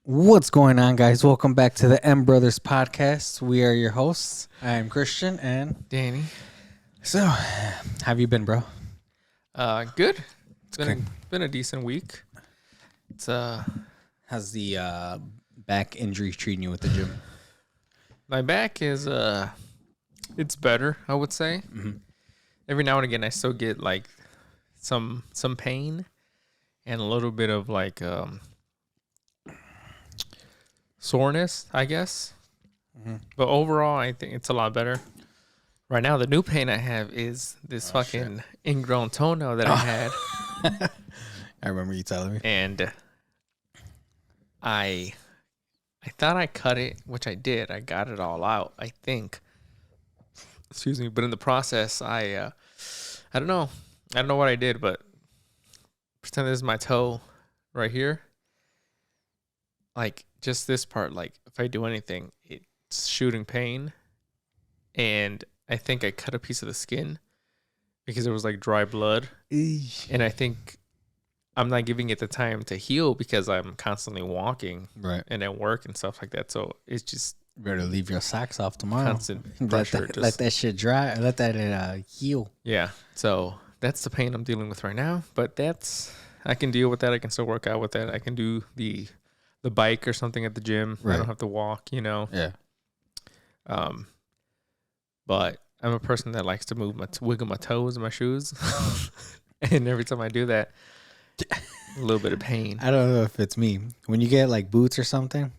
What's going on, guys? Welcome back to the M Brothers podcast. We are your hosts. I am Christian, and Danny. so, how have you been, bro? Good. It's good. been a decent week. It's How's the back injury treating you with the gym? My back is it's better, I would say. Mm-hmm. Every now and again I still get like some pain and a little bit of like soreness, I guess. Mm-hmm. But overall I think it's a lot better. Right now the new pain I have is this fucking ingrown toenail that I had. I remember you telling me. And I thought I cut it, which I did. I got it all out, I think. Excuse me, but in the process, I don't know. I don't know what I did, but pretend this is my toe right here. Like just this part, like if I do anything, it's shooting pain. And I think I cut a piece of the skin because there was like dry blood. And I think I'm not giving it the time to heal because I'm constantly walking and at work and stuff like that. So it's just better leave your socks off tomorrow. Constant pressure. Let that shit dry. Let that heal. Yeah. So that's the pain I'm dealing with right now. But I can deal with that. I can still work out with that. I can do the bike or something at the gym. Right. I don't have to walk, Yeah. But I'm a person that likes to wiggle my toes in my shoes. And every time I do that, a little bit of pain. I don't know if it's me. When you get like boots or something,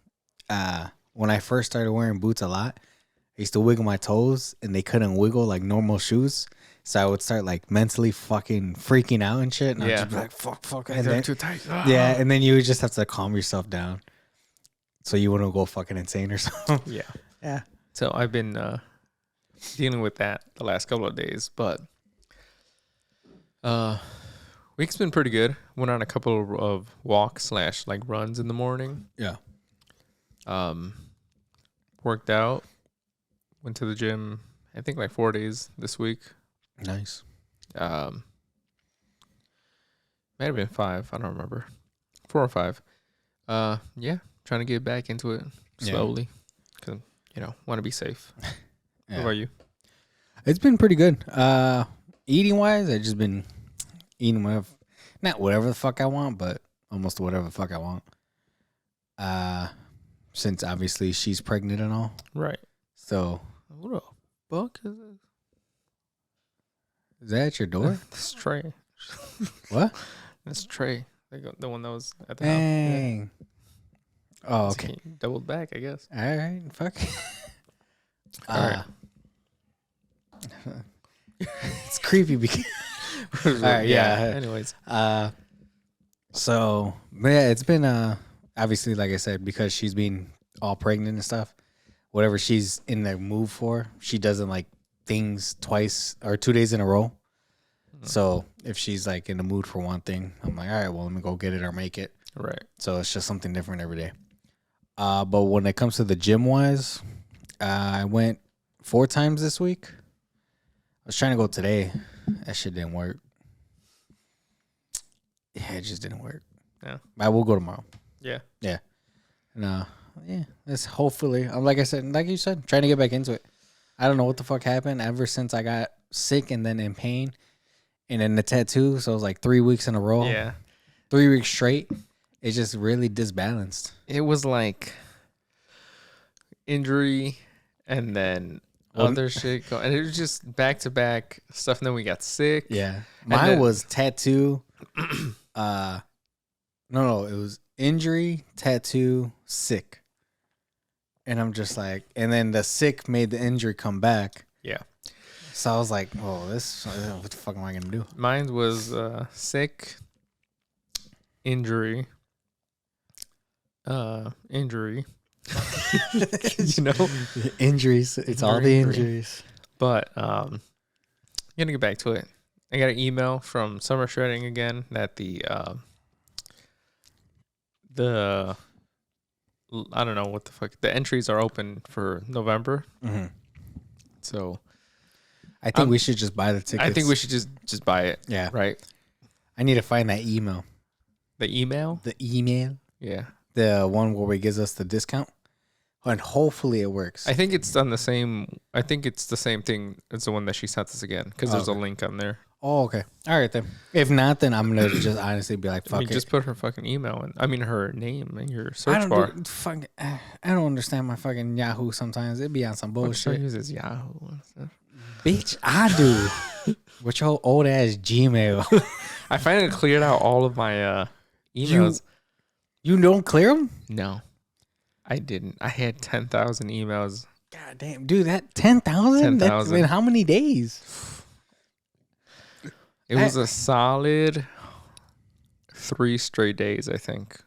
when I first started wearing boots a lot, I used to wiggle my toes and they couldn't wiggle like normal shoes. So I would start like mentally fucking freaking out and shit. And I'd just be like, fuck. And they're too tight. Yeah, and then you would just have to calm yourself down so you wouldn't go fucking insane or something. Yeah. Yeah. So I've been dealing with that the last couple of days, but week's been pretty good. Went on a couple of walks / like runs in the morning. Yeah. Worked out. Went to the gym, I think like 4 days this week. Nice. Might have been 5. I don't remember. 4 or 5. Yeah. Trying to get back into it slowly. Because, want to be safe. Yeah. What about you? It's been pretty good. Eating wise, I just been eating not whatever the fuck I want, but almost whatever the fuck I want. Since obviously she's pregnant and all. Right. So. What the fuck is this? Is that at your door? This Trey. What? That's Trey. The one that was at the Dang. house. Yeah. Oh, okay. He doubled back, I guess. All right. Fuck. All right. It's creepy because. All right. Yeah. Anyways. So yeah, it's been obviously, like I said, because she's been all pregnant and stuff. Whatever she's in the mood for, she doesn't like things twice or 2 days in a row. So if she's like in the mood for one thing, I'm like, all right, well, let me go get it or make it. Right. So it's just something different every day. But when it comes to the gym wise, I went 4 times this week. I was trying to go today. That shit didn't work. Yeah, it just didn't work. Yeah. I will go tomorrow. Yeah. Yeah. No. Yeah. It's hopefully, like I said, like you said, trying to get back into it. I don't know what the fuck happened ever since I got sick and then in pain and then the tattoo. So it was like 3 weeks in a row. Yeah. 3 weeks straight. It just really disbalanced. It was like injury and then other shit. And it was just back to back stuff. And then we got sick. Yeah. Mine was tattoo. No, it was injury, tattoo, sick. And I'm just like, and then the sick made the injury come back. Yeah. So I was like, oh, what the fuck am I going to do? Mine was sick, injury. Injuries. It's all the injuries. But I'm gonna get back to it. I got an email from Summer Shredding again that the I don't know what the fuck, the entries are open for November. Mm-hmm. So I think we should just buy the tickets. I think we should just buy it. Yeah. Right. I need to find that email. The email? The email? Yeah. the one where it gives us the discount, and hopefully it works. I think it's on the same. I think it's the same thing as the one that she sent us again because there's a link on there. Oh, okay. All right then. If not, then I'm gonna just honestly be like, fuck it. Just put her fucking email in. I mean, her name in your search bar. I don't understand my fucking Yahoo sometimes. It be on some bullshit. Uses Yahoo and stuff. Bitch, I do. With your old ass Gmail. I finally cleared out all of my emails. You don't clear them? No, I didn't. I had 10,000 emails. God damn, dude, that 10,000? 10,000. In how many days? It was a solid 3 straight days, I think.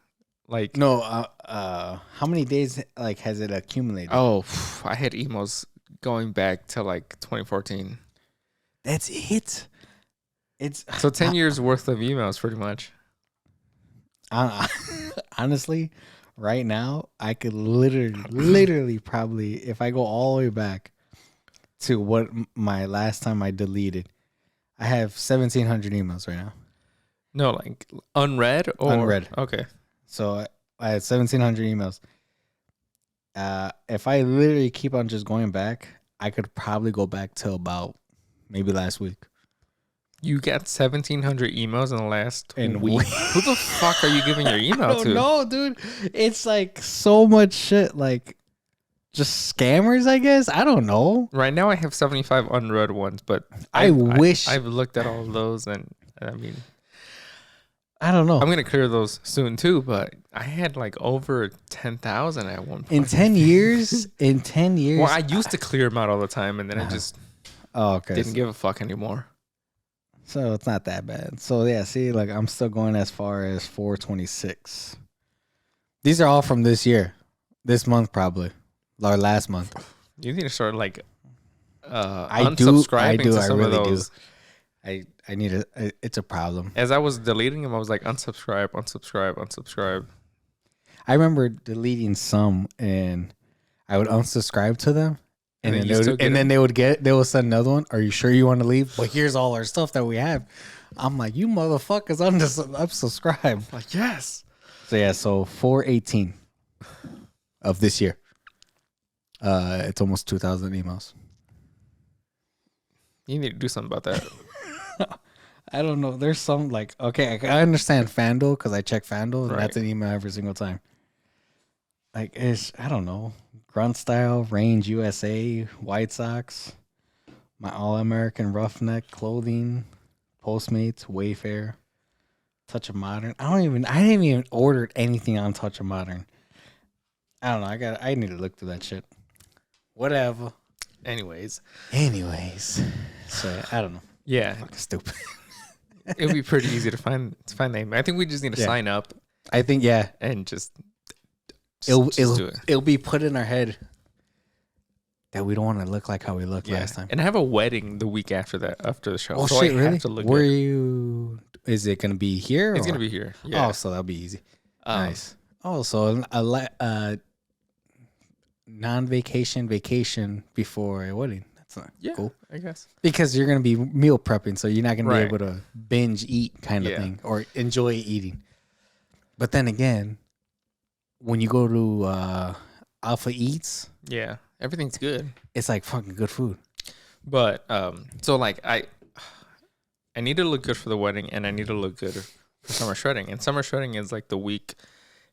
Like no, how many days like has it accumulated? Oh, I had emails going back to like 2014. That's it. It's so 10 years worth of emails, pretty much. Honestly, right now I could literally probably, if I go all the way back to what my last time I deleted, I have 1,700 emails right now. No, like unread or unread. Okay. So I had 1,700 emails. If I literally keep on just going back, I could probably go back to about maybe last week. You got 1,700 emails in the last week. Who the fuck are you giving your email to? No, dude. It's like so much shit. Like just scammers, I guess. I don't know. Right now I have 75 unread ones, but I wish I've looked at all of those, and I mean, I don't know. I'm gonna clear those soon too, but I had like over 10,000 at one point. In 10 years? In 10 years? Well, I used to clear them out all the time, and then I just didn't give a fuck anymore. So it's not that bad. So yeah, see, like I'm still going as far as 426. These are all from this year, this month probably, or last month. You need to start like unsubscribing to some of those. I need a. It's a problem. As I was deleting them, I was like unsubscribe. I remember deleting some, and I would unsubscribe to them. And then they would send another one. Are you sure you want to leave? But here's all our stuff that we have. I'm like, you motherfuckers, unsubscribe. Like, yes. So yeah, so 418 of this year. It's almost 2,000 emails. You need to do something about that. I don't know. There's some like, okay, I understand FanDuel because I check FanDuel and that's an email every single time. Like I don't know. Grunt Style, Range USA, White Sox, my All-American Roughneck Clothing, Postmates, Wayfair, Touch of Modern. I didn't even order anything on Touch of Modern. I don't know. I need to look through that shit. Whatever. Anyways. So I don't know. Yeah. Fucking stupid. It would be pretty easy to find them. I think we just need to sign up. I think and just it'll be put in our head that we don't want to look like how we looked last time. And I have a wedding the week after the show. Oh, so shit, I really? have to look Where you? Is it gonna be here? It's gonna be here. Yeah. Oh, so that'll be easy. Nice. Oh, so a non-vacation vacation before a wedding. That's not cool. I guess because you're gonna be meal prepping, so you're not gonna be able to binge eat kind of thing or enjoy eating. But then again, when you go to Alpha Eats, everything's good. It's like fucking good food. But so like I need to look good for the wedding, and I need to look good for summer shredding. And summer shredding is like the week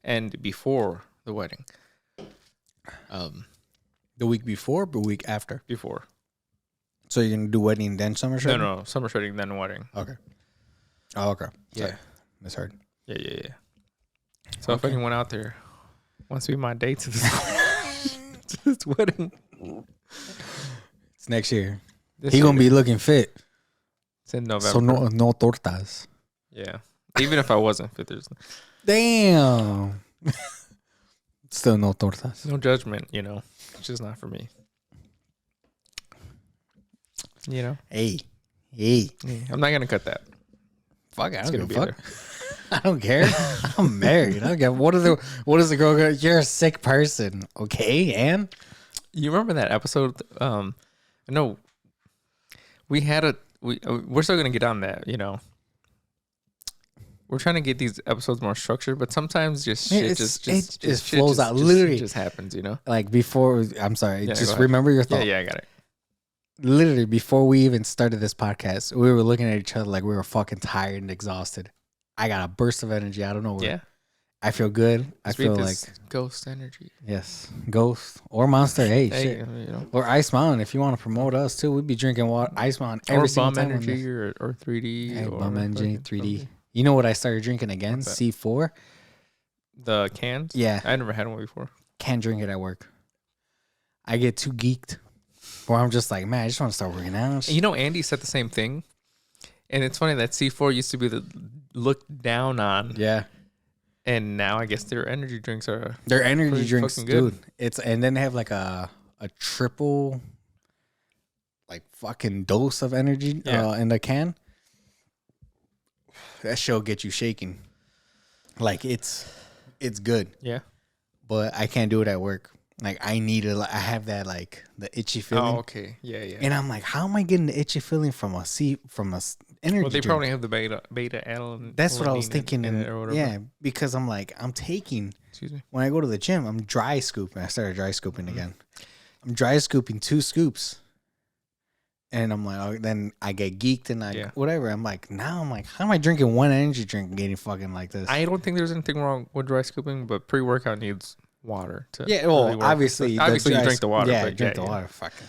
and before the wedding. The week before, but week after. Before. So you're gonna do wedding then summer shredding? No, summer shredding then wedding. Okay. Oh, okay. Yeah, misheard. Yeah. So if anyone out there wants to be my date to this wedding, it's next year. He gonna be looking fit. It's in November. So no tortas. Yeah. Even if I wasn't fit, there's damn. Still no tortas. No judgment, It's just not for me. Hey. I'm not gonna cut that. Fuck, I don't give a fuck. I don't care. I'm married. I don't care. What is the girl go? You're a sick person. Okay, and you remember that episode? No, we're still gonna get on that. we're trying to get these episodes more structured, but sometimes just Man, shit it just shit flows out. Literally, just happens, you know. like before. I'm sorry. Yeah, go Just ahead. remember your thought. Yeah, I got it. Literally, before we even started this podcast, we were looking at each other like we were fucking tired and exhausted. I got a burst of energy out of nowhere. Yeah, I feel good. I feel like ghost energy. yes, Ghost or Monster. Hey, Hey, shit. you know, Or Ice Mountain. If you want to promote us too, we'd be drinking water, Ice Mountain every or single bum time. energy or 3D Hey, or Bum Energy, fucking 3D. something. You know what I started drinking again? What's that? C4. The cans. Yeah, I never had one before. can't drink it at work. I get too geeked, where I'm just like, man, I just want to start working out. You know, Andy said the same thing, and it's funny that C4 used to be the looked down on, Yeah, and now I guess their energy drinks are. their energy Pretty drinks, fucking good. dude. And then they have like a triple, like fucking dose of energy in the can. That shit'll get you shaking. Like it's good, Yeah. but I can't do it at work. Like I need to. I have that like the itchy feeling. Oh, okay. Yeah. And I'm like, how am I getting the itchy feeling from a energy Well, they drink? probably have the beta alanine. That's what I was thinking. in it or whatever. Yeah, because I'm like, I'm taking, Excuse me. when I go to the gym, I'm dry scooping. I started dry scooping again. I'm dry scooping 2 scoops. And I'm like, oh, then I get geeked and whatever. I'm like, how am I drinking one energy drink and getting fucking like this? I don't think there's anything wrong with dry scooping, but pre-workout needs water to. Yeah, well, really work. obviously you drink the water. Yeah, but drink the water. Fucking.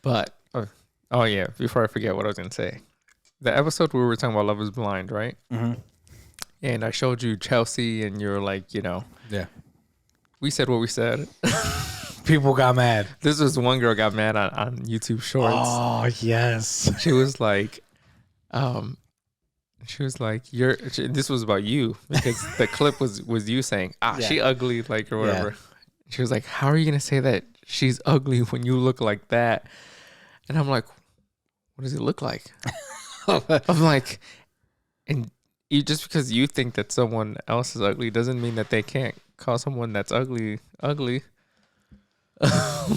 But oh yeah, before I forget what I was gonna say, the episode where we were talking about Love Is Blind, right? Mm-hmm. And I showed you Chelsea, and you're like, you know, Yeah. we said what we said. People got mad. This was one girl got mad on YouTube Shorts. Oh yes. She was like, this was about you because the clip was you saying, she ugly, like, or whatever. Yeah. She was like, how are you gonna say that she's ugly when you look like that? And I'm like, what does it look like? I'm like, and you, just because you think that someone else is ugly doesn't mean that they can't call someone that's ugly. I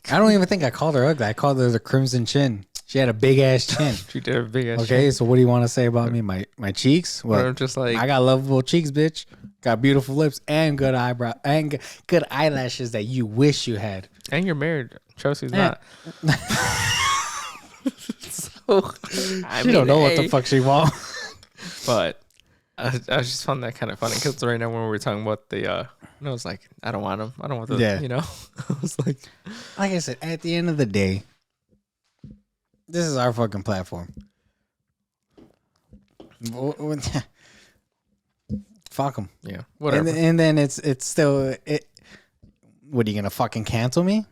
don't even think I called her ugly. I called her the crimson chin. She had a big ass chin. She did a big ass. Okay, so what do you want to say about me? My cheeks? Well, Well, I'm just like, I got lovable cheeks, bitch. Got beautiful lips and good eyebrow and good eyelashes that you wish you had. and you're married. Chelsea's Yeah. not. So She don't know what the fuck she want. But I just found that kind of funny because right now when we were talking about the, and I was like, I don't want them. I don't want the, Yeah. you know. I was like, Like I said, at the end of the day, this is our fucking platform. Fuck them. yeah, whatever. And then it's still it. What are you gonna fucking cancel me?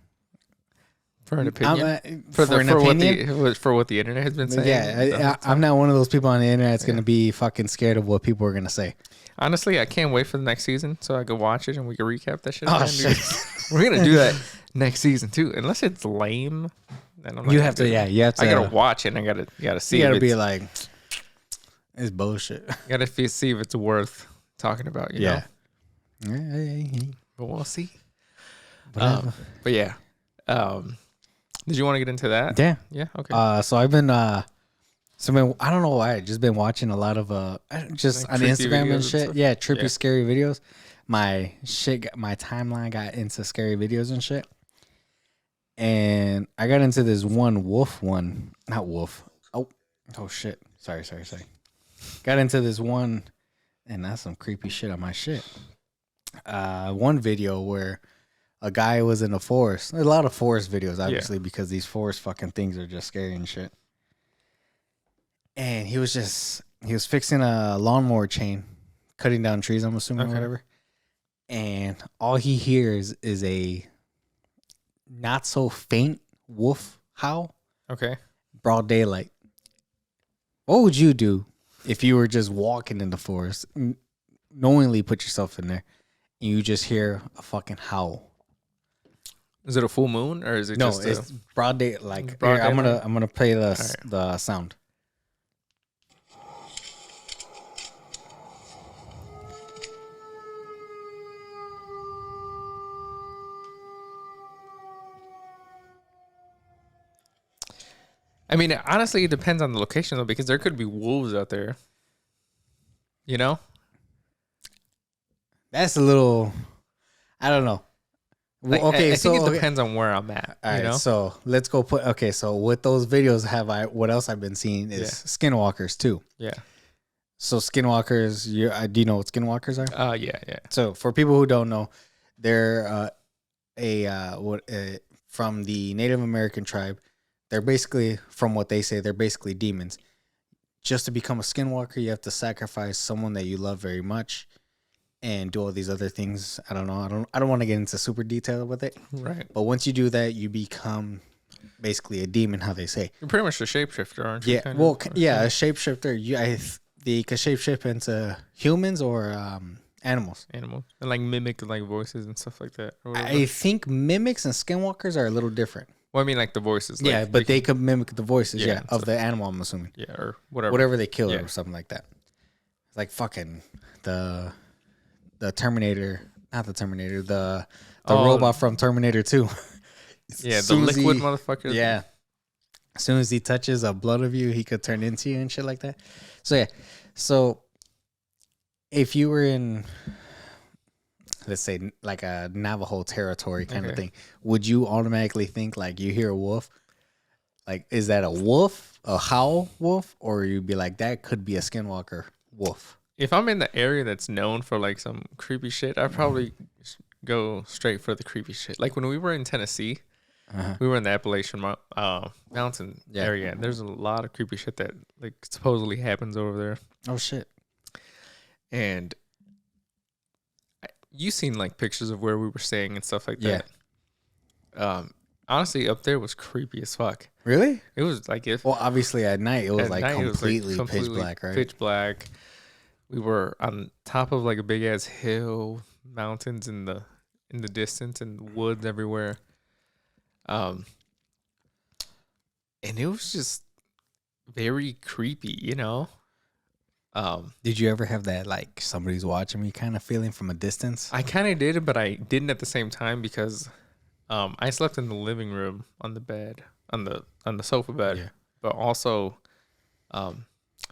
For an opinion, For an opinion? for what the internet has been saying. Yeah, I'm not one of those people on the internet that's gonna be fucking scared of what people are gonna say. Honestly, I can't wait for the next season so I can watch it and we can recap that shit. Oh again, shit! dude. We're gonna do that next season too, unless it's lame. Then I'm not You gonna have do to, it. yeah. You have to. I gotta watch it. And you gotta see. You gotta if be it's, like, it's bullshit. gotta see if it's worth talking about. You know? But we'll see. Whatever. But yeah. Did you want to get into that? Yeah. Yeah. Okay. So I've been I don't know why, I've just been watching a lot of just Like on trippy Instagram videos and shit. stuff? Yeah, trippy Yeah. scary videos. My timeline got into scary videos and shit. And I got into this one wolf one. Not wolf. Oh shit. Sorry. Got into this one, and that's some creepy shit on my shit. One video where a guy was in a forest. There's a lot of forest videos, obviously, because these forest fucking things are just scary and shit. And he was fixing a lawnmower chain, cutting down trees, I'm assuming, or whatever. And all he hears is a not so faint wolf howl, Okay. broad daylight. What would you do if you were just walking in the forest, knowingly put yourself in there, and you just hear a fucking howl? Is it a full moon or is it No, just it's broad day. Like broad here, daylight? I'm gonna play the sound. I mean, honestly, it depends on the location though, because there could be wolves out there. You know? That's a little. I don't know. Like, Okay, I think so it depends on where I'm at. all You right, know? so let's go put. Okay, so with those videos, what else I've been seeing is skinwalkers too. Yeah. So skinwalkers, do you know what skinwalkers are? Yeah, yeah. So for people who don't know, they're from the Native American tribe. They're basically, from what they say, they're basically demons. Just to become a skinwalker, you have to sacrifice someone that you love very much, and do all these other things. I don't know. I don't want to get into super detail with it. Right. But once you do that, you become basically a demon. How they say. You're pretty much a shapeshifter, aren't you? Yeah. Well, yeah, a shapeshifter. They could shapeshift into humans or animals. Animals. And like mimic like voices and stuff like that. Or whatever. I think mimics and skinwalkers are a little different. Well, I mean like the voices. Yeah, but they could mimic the voices, of the animal, I'm assuming. Yeah, or whatever. Whatever they kill or something like that. It's like fucking the Terminator, not the Terminator, the robot from Terminator 2. Yeah, the liquid motherfucker. Yeah. As soon as he touches a blood of you, he could turn into you and shit like that. So yeah. So if you were in, let's say, like a Navajo territory kind of thing, would you automatically think like you hear a wolf? Like, is that a wolf, a howl wolf, or you'd be like, that could be a skinwalker wolf? If I'm in the area that's known for like some creepy shit, I'd probably go straight for the creepy shit. Like when we were in Tennessee, we were in the Appalachian Mountain area. And there's a lot of creepy shit that like supposedly happens over there. Oh shit! And you seen like pictures of where we were staying and stuff like that. Honestly, up there was creepy as fuck. Really? It was like well, obviously at night it was like completely pitch black, right? Pitch black. We were on top of like a big ass hill, mountains in the distance, and woods everywhere. And it was just very creepy, you know. Did you ever have that like somebody's watching me kind of feeling from a distance? I kind of did, but I didn't at the same time because I slept in the living room on the bed, on the sofa bed, but also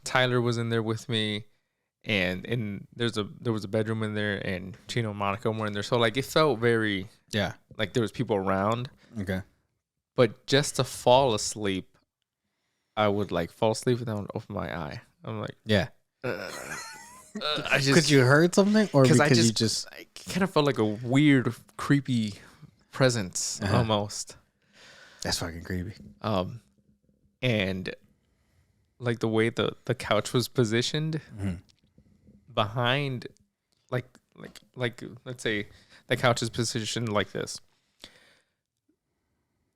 Tyler was in there with me, and there was a bedroom in there, and Chino and Monica were in there, so like it felt very like there was people around. Okay. But just to fall asleep, I would like fall asleep and then I would open my eye. I'm like, I just, because you heard something, or because I kind of felt like a weird, creepy presence almost. That's fucking creepy. And like the way the couch was positioned behind, like let's say the couch is positioned like this.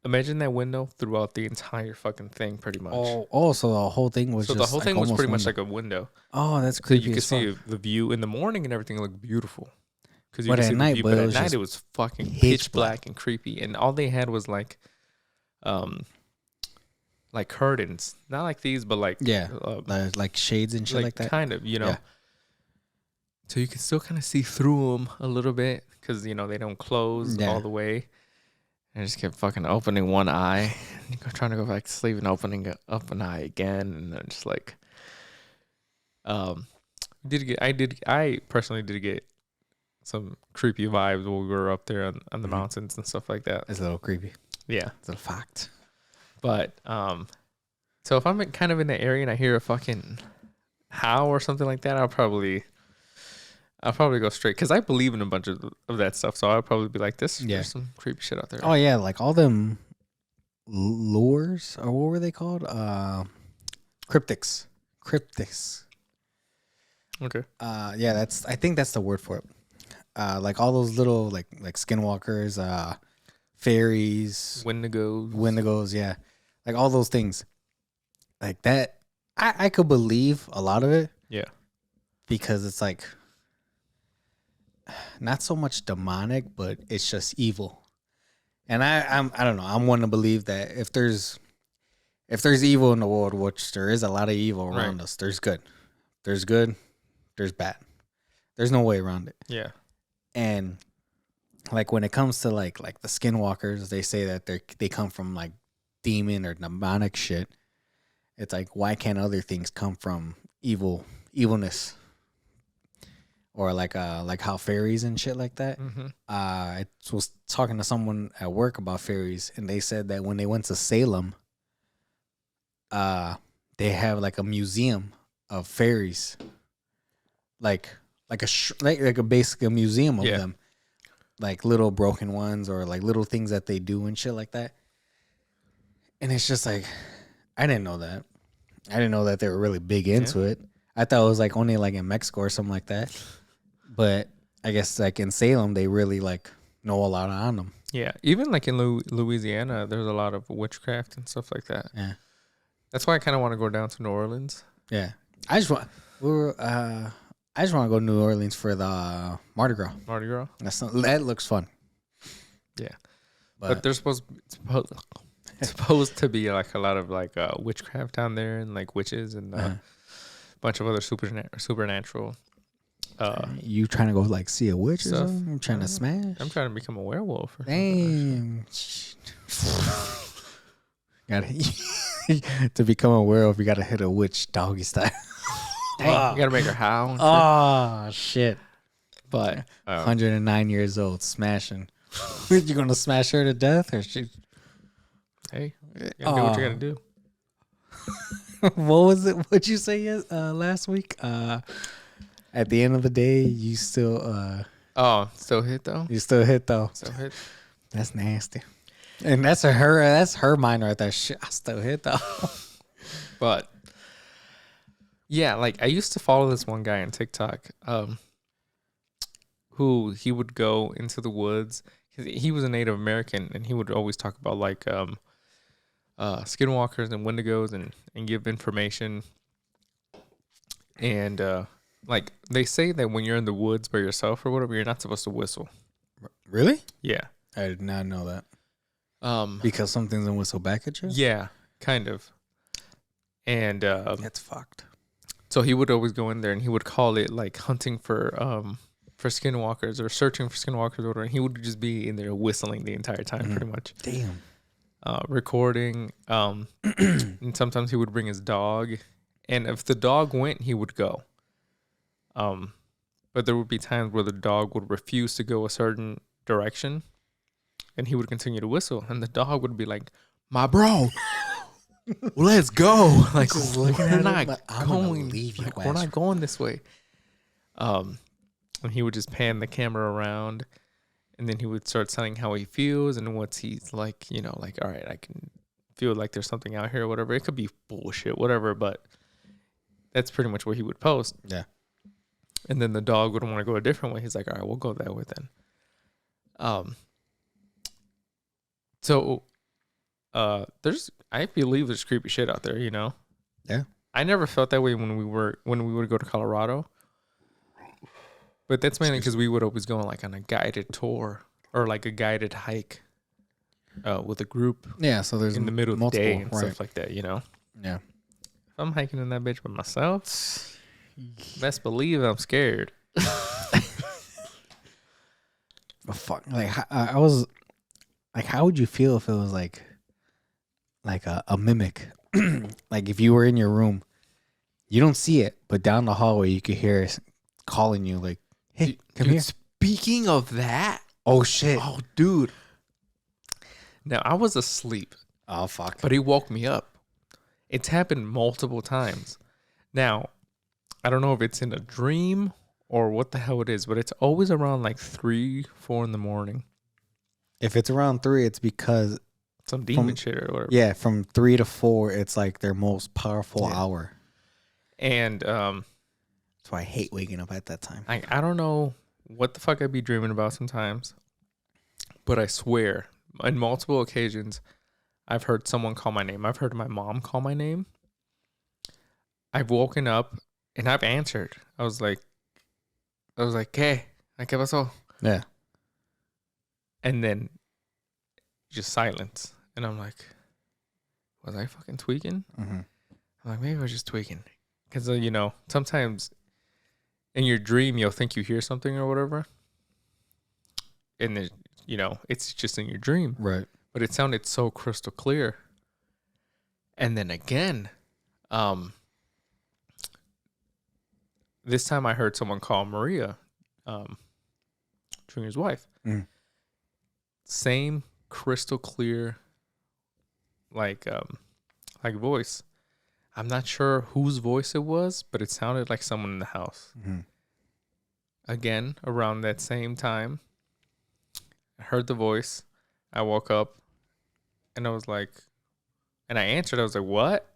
Imagine that window throughout the entire fucking thing, pretty much. Oh, so the whole thing was the whole thing was pretty much like a window. Oh, that's creepy. So you could see the view in the morning and everything looked beautiful. Because you but could at see night, the view, but at night it was fucking pitch black and creepy, and all they had was like curtains, not like these, but like like shades and shit like that. Kind of, you know. Yeah. So you can still kind of see through them a little bit because you know they don't close all the way. I just kept fucking opening one eye, trying to go back to sleep and opening up an eye again, and then just like, I personally did get some creepy vibes while we were up there on the mountains and stuff like that. It's a little creepy. Yeah, it's a fact. But so if I'm kind of in the area and I hear a fucking howl or something like that, I'll probably go straight because I believe in a bunch of that stuff. So I'll probably be like, there's some creepy shit out there. Oh yeah, like all them lures, or what were they called? Cryptics. Okay. Yeah, I think that's the word for it. Like all those little like skinwalkers, fairies, wendigos, yeah, like all those things, like that. I could believe a lot of it. Yeah. Because it's like not so much demonic, but it's just evil. And I don't know. I'm one to believe that if there's evil in the world, which there is a lot of evil around us, there's good. There's good. There's bad. There's no way around it. Yeah. And like when it comes to like the skinwalkers, they say that they come from like demon or demonic shit. It's like, why can't other things come from evilness? or like how fairies and shit like that. Mm-hmm. I was talking to someone at work about fairies, and they said that when they went to Salem, they have like a museum of fairies, like like a basic museum of them, like little broken ones or like little things that they do and shit like that. And it's just like, I didn't know that. I didn't know that they were really big into it. I thought it was like only like in Mexico or something like that. But I guess like in Salem, they really like know a lot on them. Yeah, even like in Louisiana, there's a lot of witchcraft and stuff like that. Yeah, that's why I kind of want to go down to New Orleans. Yeah, I just want I just want to go to New Orleans for the Mardi Gras. Mardi Gras. That looks fun. Yeah, but there's supposed to be like a lot of like witchcraft down there and like witches and a bunch of other supernatural. You trying to go like see a witch stuff. or something? I'm trying to smash. I'm trying to become a werewolf. Damn. To become a werewolf, you gotta hit a witch doggy style. Dang, you gotta make her howl. Oh shit! But 109 years old, smashing. You gonna smash her to death, or she? Hey, you gotta do what you gotta do. What was it? What'd you say last week? At the end of the day, you still still hit though. You still hit though. Still hit. That's nasty. And that's her mind right there. Shit, I still hit though. But yeah, like I used to follow this one guy on TikTok, who he would go into the woods. He was a Native American, and he would always talk about like skinwalkers and wendigos and give information. And like they say that when you're in the woods by yourself or whatever, you're not supposed to whistle. Really? Yeah. I did not know that. Because something's gonna whistle back at you? Yeah, kind of. And that's fucked. So he would always go in there and he would call it like hunting for skinwalkers or searching for skinwalkers or whatever. And he would just be in there whistling the entire time, pretty much. Damn. Recording. And sometimes he would bring his dog. And if the dog went, he would go. But there would be times where the dog would refuse to go a certain direction. And he would continue to whistle. And the dog would be like, my bro, let's go. Like, we're not going. Like, we're not going this way. And he would just pan the camera around. And then he would start saying how he feels. And once he's like, you know, like, all right, I can feel like there's something out here or whatever. It could be bullshit, whatever. But that's pretty much what he would post. Yeah. And then the dog would want to go a different way. He's like, all right, we'll go that way then. So I believe there's creepy shit out there, you know? Yeah. I never felt that way when we would go to Colorado. But that's mainly because we would always go on a guided tour or like a guided hike with a group. Yeah, so there's in the middle of the day and stuff like that, you know? Yeah. If I'm hiking in that bitch by myself, best believe I'm scared. But fuck, like I was, like, how would you feel if it was like a mimic? Like if you were in your room, you don't see it, but down the hallway you could hear it calling you, like, "Hey, come here." Speaking of that, oh shit, oh dude. Now I was asleep. Oh fuck, but he woke me up. It's happened multiple times. Now, I don't know if it's in a dream or what the hell it is, but it's always around like 3, 4 in the morning. If it's around 3, it's because some demon shit or whatever. Yeah, from 3 to 4, it's like their most powerful hour. And that's why I hate waking up at that time. I don't know what the fuck I'd be dreaming about sometimes, but I swear, on multiple occasions, I've heard someone call my name. I've heard my mom call my name. I've woken up and I've answered. I was like, ¿qué? ¿Qué pasó? Yeah. And then just silence. And I'm like, was I fucking tweaking? Mm-hmm. I'm like, maybe I was just tweaking. Because, you know, sometimes in your dream, you'll think you hear something or whatever. And then, you know, it's just in your dream. Right. But it sounded so crystal clear. And then again, this time I heard someone call Maria Junior's wife. Mm. Same crystal clear, like voice. I'm not sure whose voice it was, but it sounded like someone in the house. Mm-hmm. Again, around that same time, I heard the voice. I woke up, and I was like, and I answered. I was like, "What?"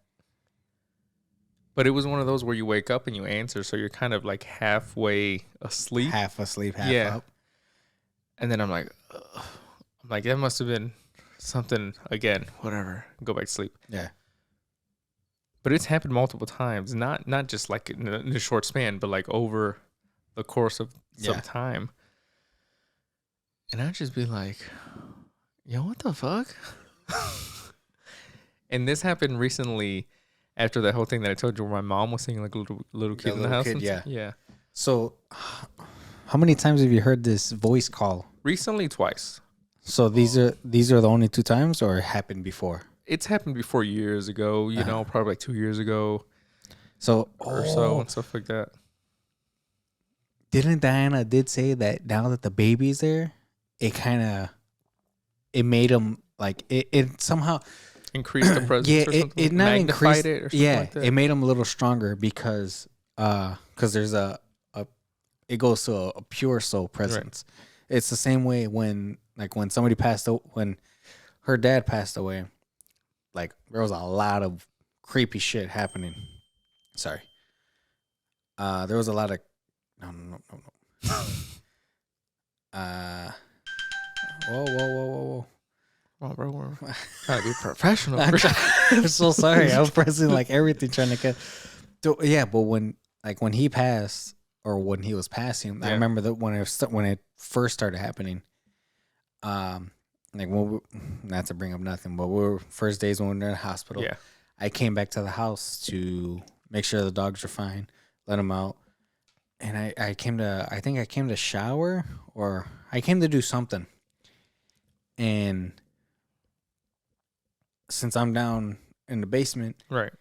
But it was one of those where you wake up and you answer, so you're kind of like halfway asleep. Half asleep, half up. And then I'm like, that must have been something again. Whatever. Go back to sleep. Yeah. But it's happened multiple times, not just like in a short span, but like over the course of some time. And I'd just be like, yo, what the fuck? And this happened recently after that whole thing that I told you where my mom was seeing like a little kid in the house. Kid, Yeah. So how many times have you heard this voice call? Recently, twice. So these are the only 2 times, or it happened before? It's happened before years ago, probably like 2 years ago. So and stuff like that. Didn't Diana did say that now that the baby's there, it made him like it somehow increased the presence. Yeah, or something? it not magnified increased it or something like that. It made him a little stronger because there's it goes to a pure soul presence. Right. It's the same way when somebody when her dad passed away, like there was a lot of creepy shit happening. Sorry. There was a lot of no. Whoa. Oh, bro, we're trying to be professional. I'm so sorry. I was pressing like everything trying to get. Yeah, but when he passed or when he was passing, I remember that when it first started happening. Not to bring up nothing, but we were first days when we were in the hospital. Yeah, I came back to the house to make sure the dogs were fine, let them out, and I came to shower or I came to do something, and since I'm down in the basement, right?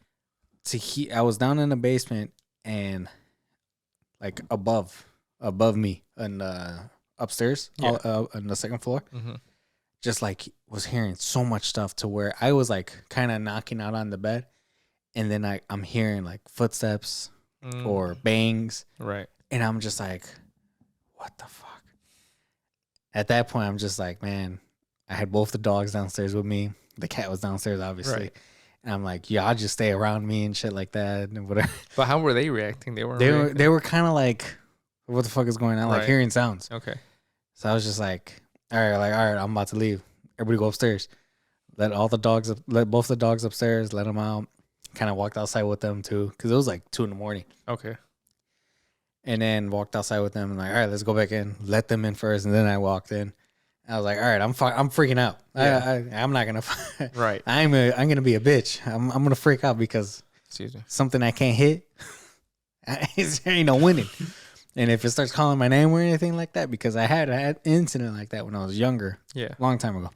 I was down in the basement and like above me and upstairs, on the second floor. Mm-hmm. Just like was hearing so much stuff to where I was like kind of knocking out on the bed, and then I'm hearing like footsteps or bangs, right? And I'm just like, what the fuck? At that point, I'm just like, man, I had both the dogs downstairs with me. The cat was downstairs, obviously. Right. And I'm like, yeah, I'll just stay around me and shit like that and whatever. But how were they reacting? They were kind of like, what the fuck is going on? Like hearing sounds. Okay. So I was just like, all right, I'm about to leave. Everybody go upstairs. Let both the dogs upstairs, let them out. Kind of walked outside with them too, because it was like 2 a.m. Okay. And then walked outside with them and like, all right, let's go back in. Let them in first, and then I walked in. I was like, all right, I'm freaking out. Yeah. I'm not gonna. Right. I'm gonna be a bitch. I'm gonna freak out because something I can't hit. There ain't no winning. And if it starts calling my name or anything like that, because I had an incident like that when I was younger. Yeah. Long time ago.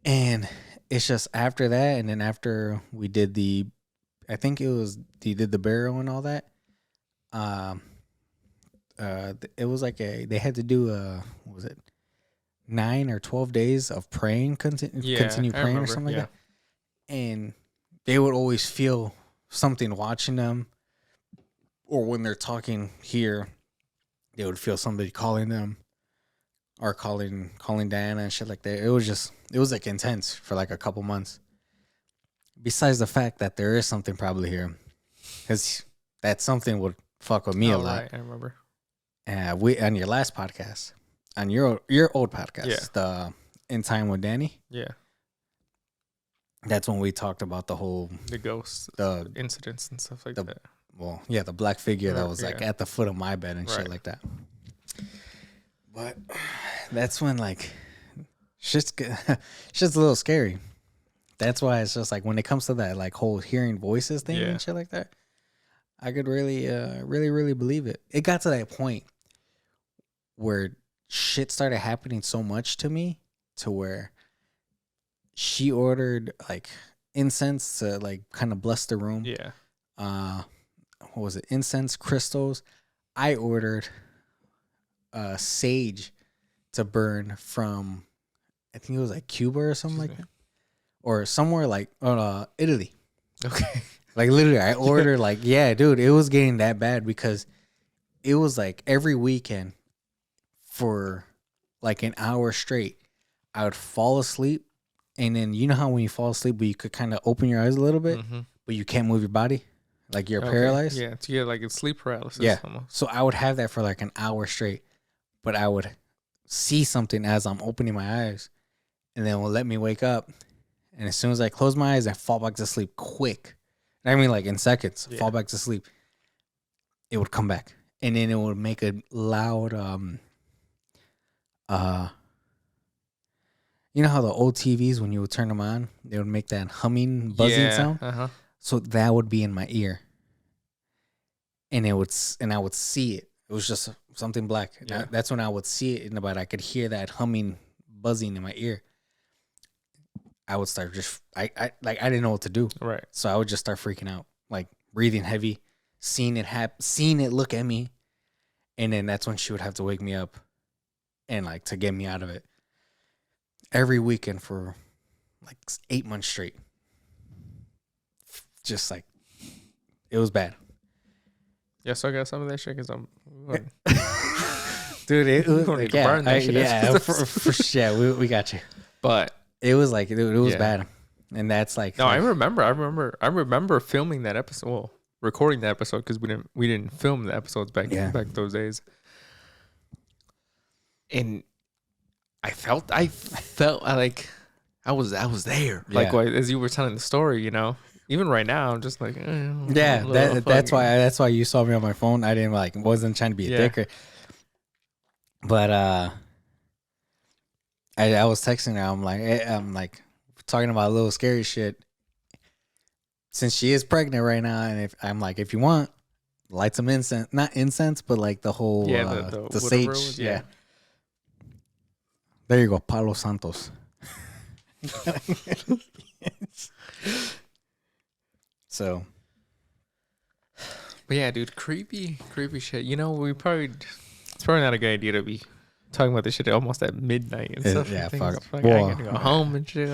And it's just after that, and then after we did I think they did the burial and all that. It was like they had to do what was it, 9 or 12 days of praying, continue praying or something like that. And they would always feel something watching them, or when they're talking here, they would feel somebody calling them or calling Diana and shit like that. It was like intense for like a couple months. Besides the fact that there is something probably here, because that something would fuck with me a lot. Right, I remember. We on your last podcast, on your old podcast, the In Time with Danny. Yeah. That's when we talked about the ghosts, the incidents and stuff like that. Well, yeah, the black figure that was like at the foot of my bed and shit like that. But that's when like shit's a little scary. That's why it's just like when it comes to that like whole hearing voices thing and shit like that, I could really, really believe it. It got to that point where shit started happening so much to me to where she ordered like incense to like kind of bless the room. Yeah. What was it? Incense, crystals. I ordered sage to burn from, I think it was like Cuba or something like that, or somewhere like Italy. Okay. Like literally, I ordered like, yeah, dude, it was getting that bad because it was like every weekend for like an hour straight, I would fall asleep, and then you know how when you fall asleep, but you could kind of open your eyes a little bit, but you can't move your body, like you're paralyzed. Yeah, it's like it's sleep paralysis. Yeah. Almost. So I would have that for like an hour straight, but I would see something as I'm opening my eyes, and then it will let me wake up. And as soon as I close my eyes, I fall back to sleep quick. I mean, like in seconds, fall back to sleep. It would come back, and then it would make a loud, you know how the old TVs, when you would turn them on, they would make that humming, buzzing sound. So that would be in my ear, and I would see it. It was just something black. Yeah. That's when I would see it, but I could hear that humming, buzzing in my ear. I would start I didn't know what to do. Right. So I would just start freaking out, like breathing heavy, seeing it look at me, and then that's when she would have to wake me up, and like to get me out of it. Every weekend for like 8 months straight. Just like, it was bad. Yeah, so I got some of that shit because I'm. Dude, it was like, burn that shit. Yeah, we got you. But it was like, it was bad, and that's like. No, I remember filming that episode. Well, recording the episode because we didn't film the episodes back those days. And I felt like I was there. Yeah. Like as you were telling the story, you know. Even right now, I'm just like, that's why you saw me on my phone. I didn't wasn't trying to be a dick, but I was texting her. I'm like talking about a little scary shit. Since she is pregnant right now, and if you want, light some incense, not incense, but like the whole the sage, yeah. There you go, Palo Santos. So, but yeah, dude, creepy shit. You know, it's probably not a good idea to be talking about this shit almost at midnight and stuff. Yeah, fuck. I gotta go home and shit.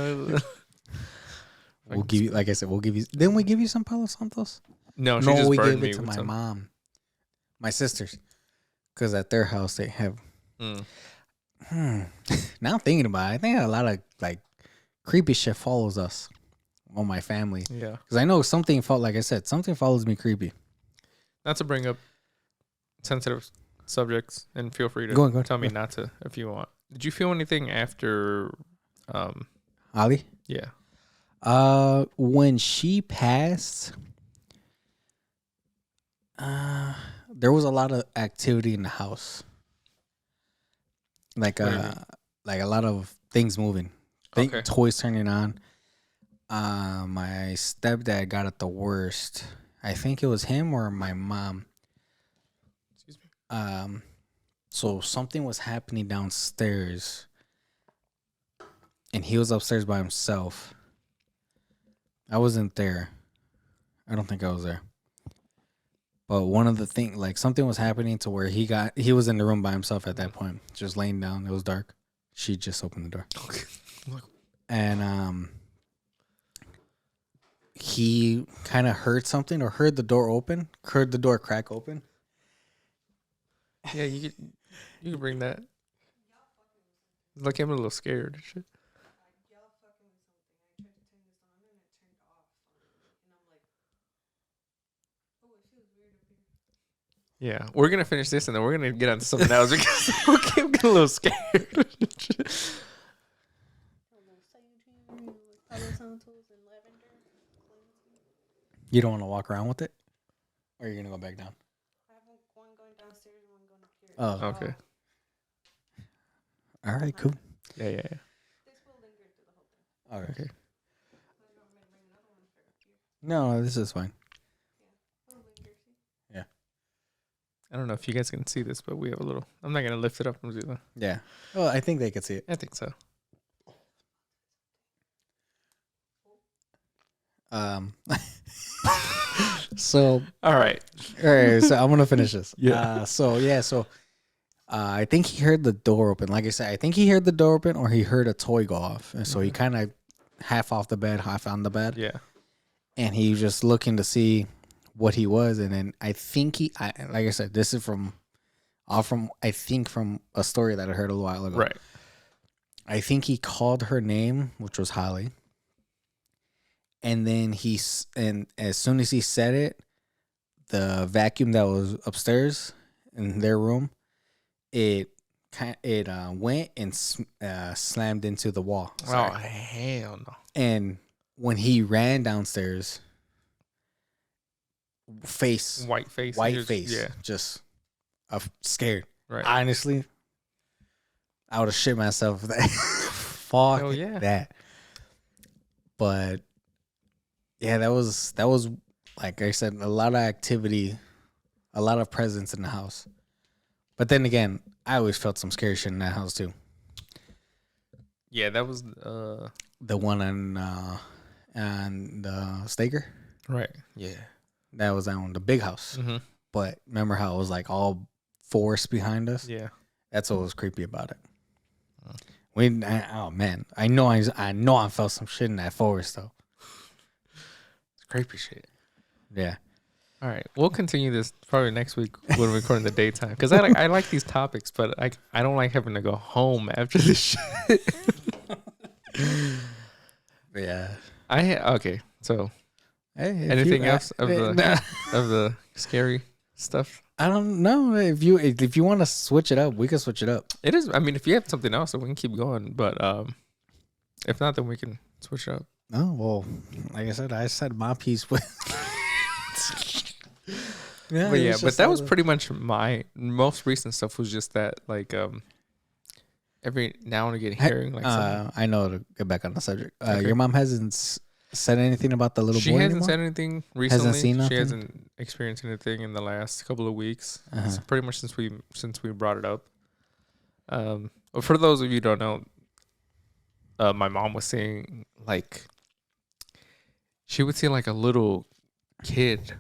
We'll give you, like I said, didn't we give you some Palo Santos? No, we gave it to my mom, my sisters, because at their house they have. Now I'm thinking about it, I think a lot of like creepy shit follows us. On my family, because I know something follows me creepy. Not to bring up sensitive subjects, and feel free to tell me not to if you want. Did you feel anything after Ali? Yeah. When she passed, there was a lot of activity in the house, like a lot of things moving, toys turning on. My stepdad got it the worst. I think it was him or my mom. Excuse me. So something was happening downstairs, and he was upstairs by himself. I wasn't there. I don't think I was there. But one of the things, like something was happening to where he was in the room by himself at that point, just laying down. It was dark. She just opened the door. Okay. And he kind of heard something or heard the door crack open. Yeah, you could bring that. Like, I'm a little scared and shit. Yeah, we're gonna finish this and then we're gonna get on to something else because I'm getting a little scared. You don't want to walk around with it? Or are you going to go back down? I have one going downstairs and one going up here. Oh, okay. All right, cool. Yeah. This will linger through the whole thing. All right. Okay. No, this is fine. Yeah. I don't know if you guys can see this, but we have a little... I'm not going to lift it up. Yeah. Well, I think they could see it. I think so. So all right, so I'm gonna finish this. Yeah. So I think he heard the door open. Like I said, I think he heard the door open or he heard a toy go off. And so he kind of half off the bed, half on the bed. Yeah. And he was just looking to see what he was. And then I think like I said, this is from a story that I heard a little while ago. Right. I think he called her name, which was Holly. And then and as soon as he said it, the vacuum that was upstairs in their room, it went and slammed into the wall. Sorry. Oh, hell no. And when he ran downstairs, white face, yeah, just scared. Right. Honestly, I would have shit myself for that. Fuck that. But yeah, that was like I said, a lot of activity, a lot of presence in the house. But then again, I always felt some scary shit in that house too. Yeah, that was the one on Staker. Right. Yeah. That was on the big house. Mm-hmm. But remember how it was like all forest behind us? Yeah. That's what was creepy about it. Oh man, I know I felt some shit in that forest though. It's creepy shit. Yeah. All right, we'll continue this probably next week when we're recording the daytime because I like these topics, but I don't like having to go home after this shit. Yeah. Okay. So, anything else of the scary stuff? I don't know if you want to switch it up, we can switch it up. It is. I mean, if you have something else, then we can keep going. But if not, then we can switch it up. Oh well, like I said my piece with. But that was pretty much my most recent stuff. Was just that like every now and again hearing like something. I know to get back on the subject. Okay. Your mom hasn't said anything about the little boy anymore? She hasn't said anything recently. Hasn't seen nothing? She hasn't experienced anything in the last couple of weeks. So pretty much since we brought it up. Well, for those of you who don't know, my mom was saying like she would see like a little kid,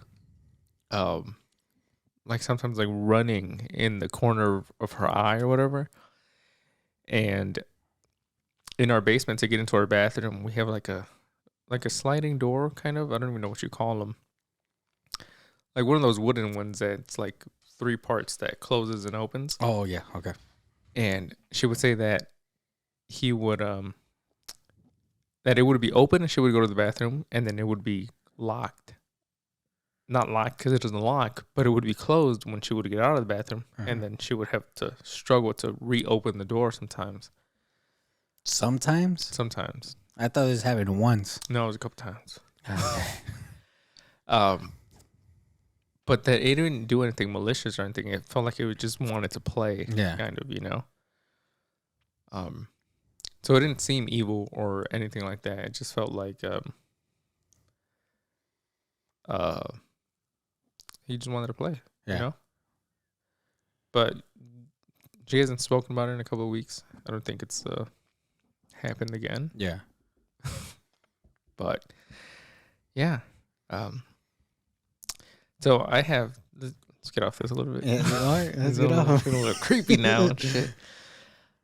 like sometimes like running in the corner of her eye or whatever. And in our basement to get into our bathroom, we have like a sliding door kind of. I don't even know what you call them. Like one of those wooden ones that's like 3 parts that closes and opens. Oh yeah, okay. And she would say that he would that it would be open and she would go to the bathroom and then it would be locked. Not locked because it doesn't lock, but it would be closed when she would get out of the bathroom, and then she would have to struggle to reopen the door sometimes. Sometimes? I thought this happened once. No, it was a couple times. Okay. But that it didn't do anything malicious or anything. It felt like it just wanted to play, kind of, you know. So it didn't seem evil or anything like that. It just felt like he just wanted to play, you know. But she hasn't spoken about it in a couple of weeks. I don't think it's happened again. Yeah. But yeah. So I have. Let's get off this a little bit. Yeah, all right, let's get off. Feeling a little creepy now and shit.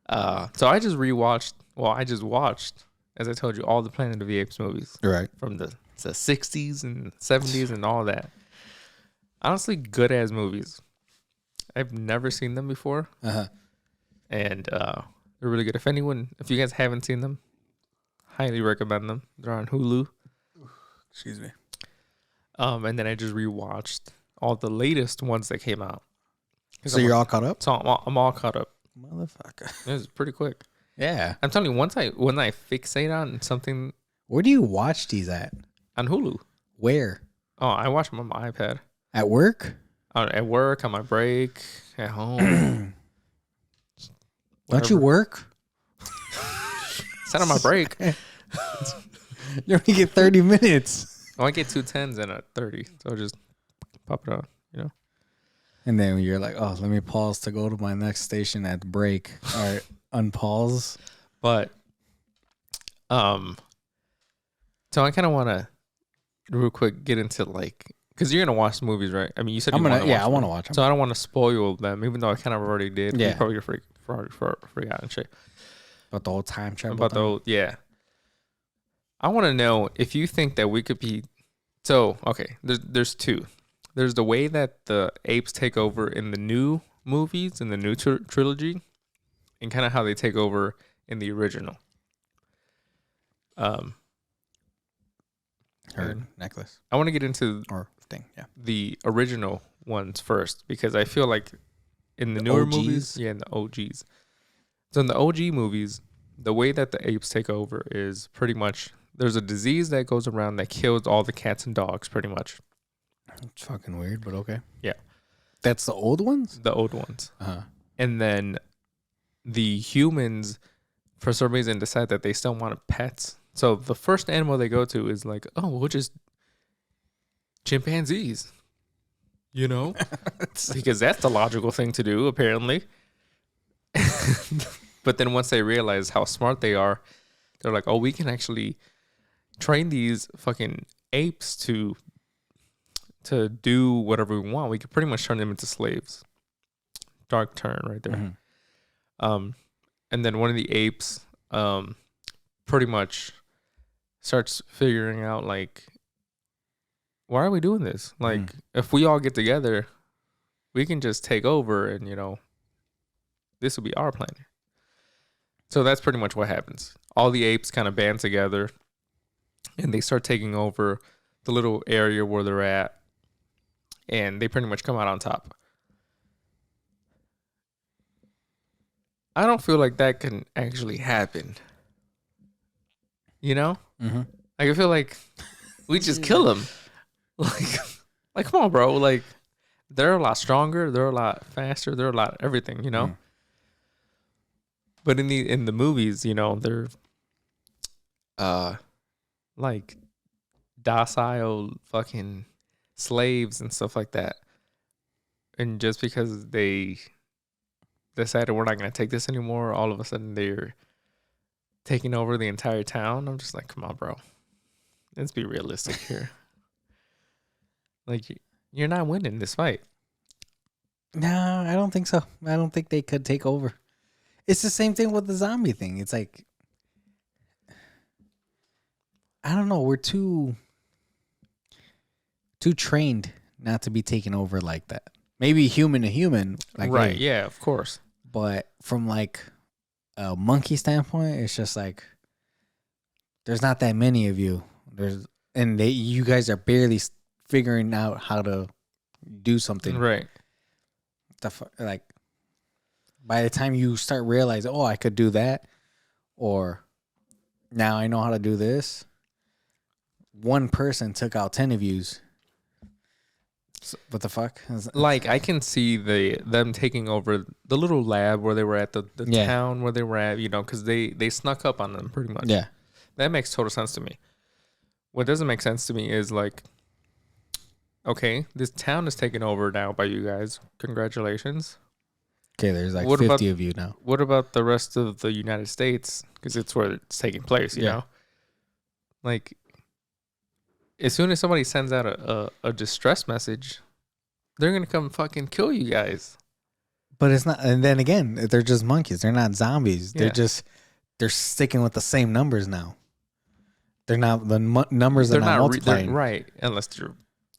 So I just rewatched. Well, I just watched, as I told you, all the Planet of the Apes movies. Right. From the 60s and 70s and all that. Honestly, good ass movies. I've never seen them before. And they're really good. If you guys haven't seen them, highly recommend them. They're on Hulu. Excuse me. And then I just rewatched all the latest ones that came out. So you're all caught up? So I'm all caught up. Motherfucker. It was pretty quick. Yeah. I'm telling you, when I fixate on something. Where do you watch these at? On Hulu. Where? Oh, I watch them on my iPad. At work? At work, on my break, at home. Don't you work? It's not on my break. You only get 30 minutes. I get 2 10s and a 30. So I'll just pop it on, you know? And then you're like, oh, let me pause to go to my next station at break. All right, unpause. But, so I kind of want to real quick get into like, because you're gonna watch the movies, right? I mean, you said you want to. I want to watch them. So I don't want to spoil them, even though I kind of already did. Yeah. You probably forgot and shit. But the whole time travel. About the whole, yeah. I want to know if you think that we could be. So okay, there's two. There's the way that the apes take over in the new movies, in the new trilogy, and kind of how they take over in the original. Her necklace. I want to get into Or thing, yeah. the original ones first, because I feel like in the newer OGs? movies, in the OGs. So in the OG movies, the way that the apes take over is pretty much there's a disease that goes around that kills all the cats and dogs, pretty much. It's fucking weird, but okay. Yeah. That's the old ones? The old ones. Uh-huh. And then the humans, for some reason, decide that they still want pets. So the first animal they go to is like, oh, we'll just chimpanzees, you know, because that's the logical thing to do, apparently. But then once they realize how smart they are, they're like, oh, we can actually train these fucking apes to do whatever we want. We could pretty much turn them into slaves. Dark turn right there. Mm-hmm. And then one of the apes pretty much starts figuring out, like, why are we doing this? Like, if we all get together, we can just take over and, you know, this will be our planet. So that's pretty much what happens. All the apes kind of band together and they start taking over the little area where they're at, and they pretty much come out on top. I don't feel like that can actually happen. You know? Mm-hmm. Like, I feel like we just kill them. Like, come on, bro. Like, they're a lot stronger. They're a lot faster. They're a lot everything, you know? Mm. But in the movies, you know, they're like docile fucking slaves and stuff like that. And just because they decided we're not going to take this anymore, all of a sudden they're taking over the entire town. I'm just like, come on, bro. Let's be realistic here. Like, you're not winning this fight. No, I don't think so. I don't think they could take over. It's the same thing with the zombie thing. It's like, I don't know. We're too trained not to be taken over like that. Maybe human to human. Like, right. hey, yeah, of course. But from like a monkey standpoint, it's just like, there's not that many of you. You guys are barely figuring out how to do something. Right. Like, by the time you start realizing, oh, I could do that, or now I know how to do this, one person took out 10 of yous. So, what the fuck? Like, I can see them taking over the little lab where they were at, the town where they were at, you know, because they snuck up on them pretty much. Yeah. That makes total sense to me. What doesn't make sense to me is, like, okay, this town is taken over now by you guys. Congratulations. Okay, there's like 50 of you now. What about the rest of the United States? Because it's where it's taking place, you know? Like, as soon as somebody sends out a distress message, they're going to come fucking kill you guys. But it's not, and then again, they're just monkeys. They're not zombies. Yeah. They're sticking with the same numbers now. They're not, the numbers are not multiplying. Right, unless they're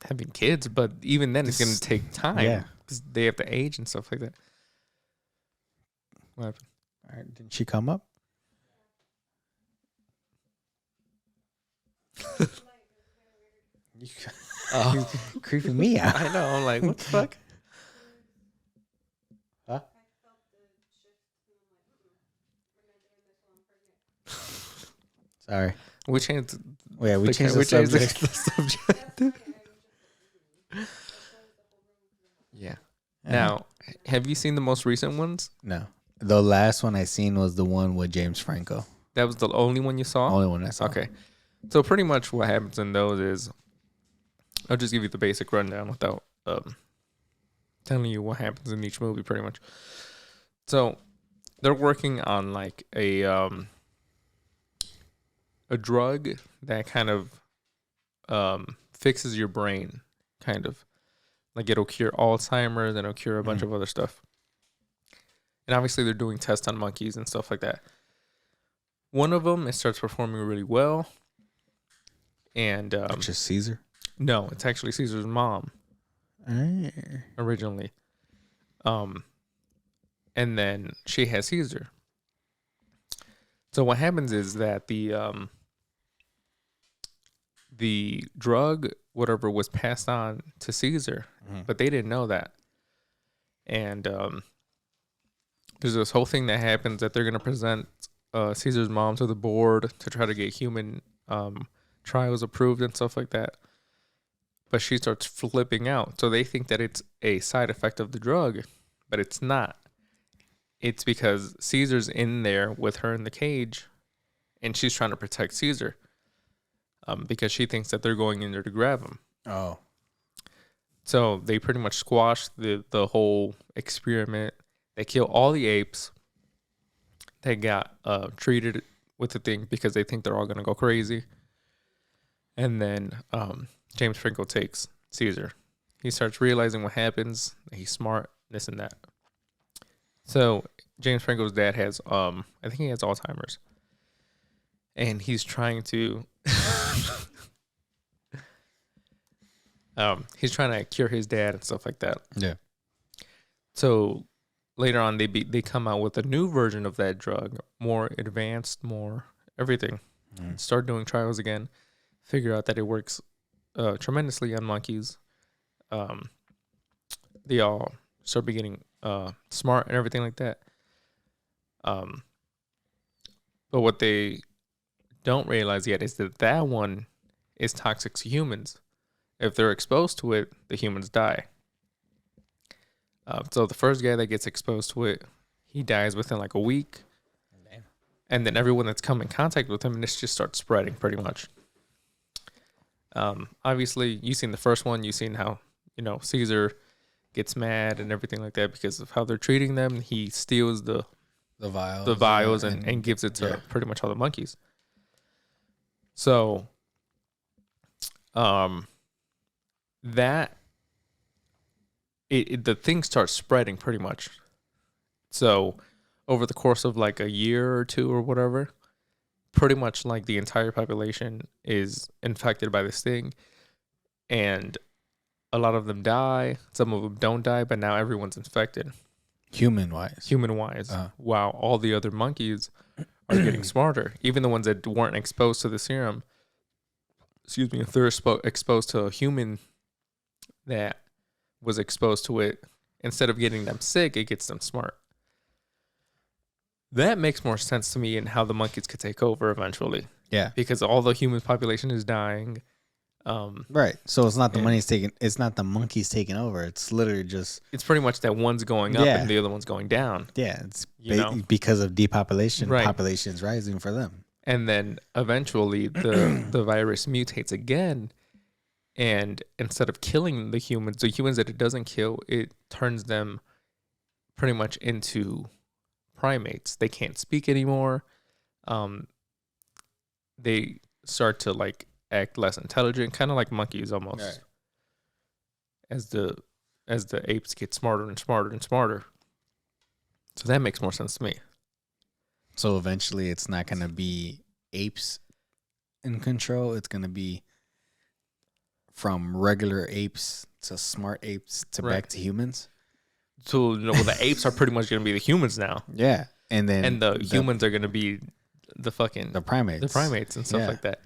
having kids, but even then it's going to take time. Yeah. Because they have to age and stuff like that. What happened? All right, didn't she come up? You're creeping me out. I know. I'm like, what the fuck? Huh? Sorry. We changed. Yeah, we changed the subject. Yeah. Now, have you seen the most recent ones? No. The last one I seen was the one with James Franco. That was the only one you saw? Only one I saw. Okay. So pretty much what happens in those is, I'll just give you the basic rundown without telling you what happens in each movie pretty much. So they're working on like a drug that kind of fixes your brain, kind of. Like it'll cure Alzheimer's and it'll cure a bunch of other stuff. And obviously they're doing tests on monkeys and stuff like that. One of them, it starts performing really well. And It's just Caesar? no, it's actually Caesar's mom originally. And then she has Caesar. So what happens is that the drug, whatever, was passed on to Caesar, but they didn't know that. And there's this whole thing that happens that they're going to present Caesar's mom to the board to try to get human trials approved and stuff like that. But she starts flipping out. So they think that it's a side effect of the drug, but it's not. It's because Caesar's in there with her in the cage, and she's trying to protect Caesar because she thinks that they're going in there to grab him. Oh. So they pretty much squash the whole experiment. They kill all the apes. They got treated with the thing because they think they're all going to go crazy. And then James Franco takes Caesar. He starts realizing what happens. He's smart, this and that. So James Franco's dad has, I think he has Alzheimer's. And he's trying to... he's trying to cure his dad and stuff like that. Yeah. So later on, they come out with a new version of that drug, more advanced, more everything. Start doing trials again. Figure out that it works tremendously on monkeys. They all start getting smart and everything like that. But what they don't realize yet is that that one is toxic to humans. If they're exposed to it, the humans die. So the first guy that gets exposed to it, he dies within like a week. Damn. And then everyone that's come in contact with him, and this just starts spreading pretty much. Obviously, you've seen the first one. You've seen how, Caesar gets mad and everything like that because of how they're treating them. He steals the vials and gives it to pretty much all the monkeys. So, the thing starts spreading pretty much. So over the course of like a year or two or whatever, pretty much like the entire population is infected by this thing, and a lot of them die. Some of them don't die, but now everyone's infected. Human wise. While all the other monkeys are getting smarter. Even the ones that weren't exposed to the serum. Excuse me, if they're exposed to a human that was exposed to it, instead of getting them sick, it gets them smart. That makes more sense to me in how the monkeys could take over eventually. Yeah. Because all the human population is dying. Right. So it's not the monkeys taking over. It's literally just... It's pretty much that one's going up and the other one's going down. Yeah. It's because of depopulation, population's rising for them. And then eventually the virus mutates again. And instead of killing the humans that it doesn't kill, it turns them pretty much into primates. They can't speak anymore. They start to like act less intelligent, kind of like monkeys almost. Right. As the apes get smarter and smarter and smarter. So that makes more sense to me. So eventually it's not going to be apes in control. It's going to be from regular apes to smart apes to back to humans. So the apes are pretty much going to be the humans now. Yeah. And then the humans are going to be the primates. The primates and stuff like that.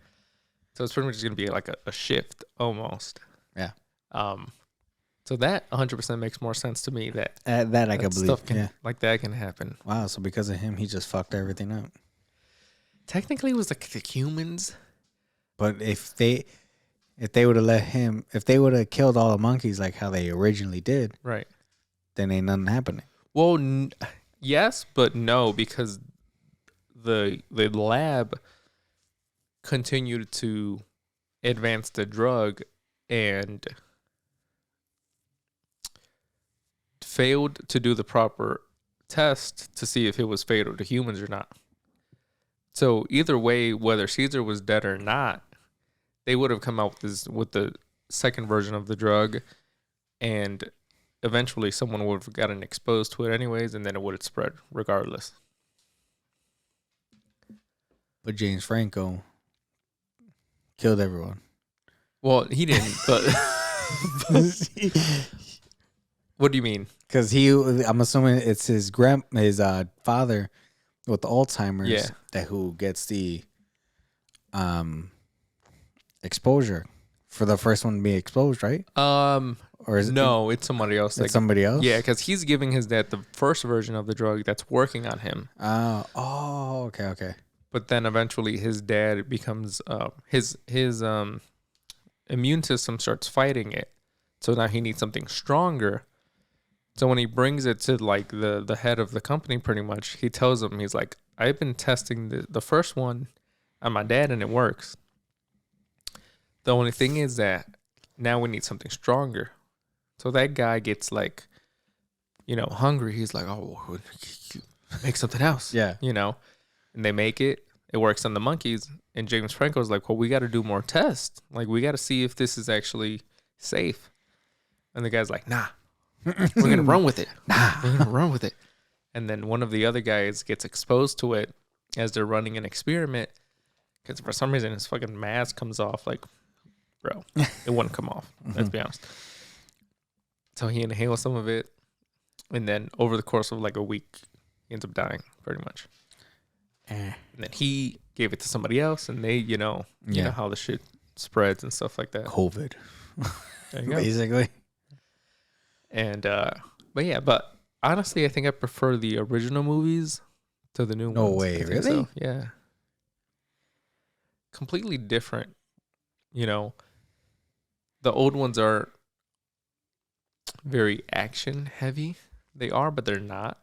So it's pretty much going to be like a shift almost. Yeah. So that 100% makes more sense to me that I can believe. Like that can happen. Wow. So because of him, he just fucked everything up. Technically, it was like the humans. But if they would have if they would have killed all the monkeys like how they originally did, right, then ain't nothing happening. Well, yes, but no, because the lab continued to advance the drug and failed to do the proper test to see if it was fatal to humans or not. So either way, whether Caesar was dead or not, they would have come out with the second version of the drug, and eventually someone would have gotten exposed to it anyways, and then it would have spread regardless. But James Franco killed everyone. Well, he didn't, but what do you mean? Because I'm assuming it's his father with Alzheimer's who gets the exposure for the first one to be exposed, right? Or is no, it's somebody else. It's somebody else? Yeah, because he's giving his dad the first version of the drug that's working on him. Okay. But then eventually his dad becomes his immune system starts fighting it. So now he needs something stronger. So when he brings it to like the head of the company, pretty much, he tells him, he's like, I've been testing the first one on my dad and it works. The only thing is that now we need something stronger. So that guy gets like, hungry. He's like, oh, make something else. Yeah. And they make it. It works on the monkeys. And James Franco's like, well, we got to do more tests. Like, we got to see if this is actually safe. And the guy's like, nah, we're going to run with it. We're going to run with it. And then one of the other guys gets exposed to it as they're running an experiment. Because for some reason, his fucking mask comes off. Like, bro, it wouldn't come off. Let's be honest. So he inhales some of it. And then over the course of like a week, he ends up dying pretty much. And then he gave it to somebody else. And they, you know how the shit spreads and stuff like that. COVID. There you go. Basically. And, but honestly, I think I prefer the original movies to the new ones. No way, really? So. Yeah. Completely different. The old ones are very action heavy. They are, but they're not.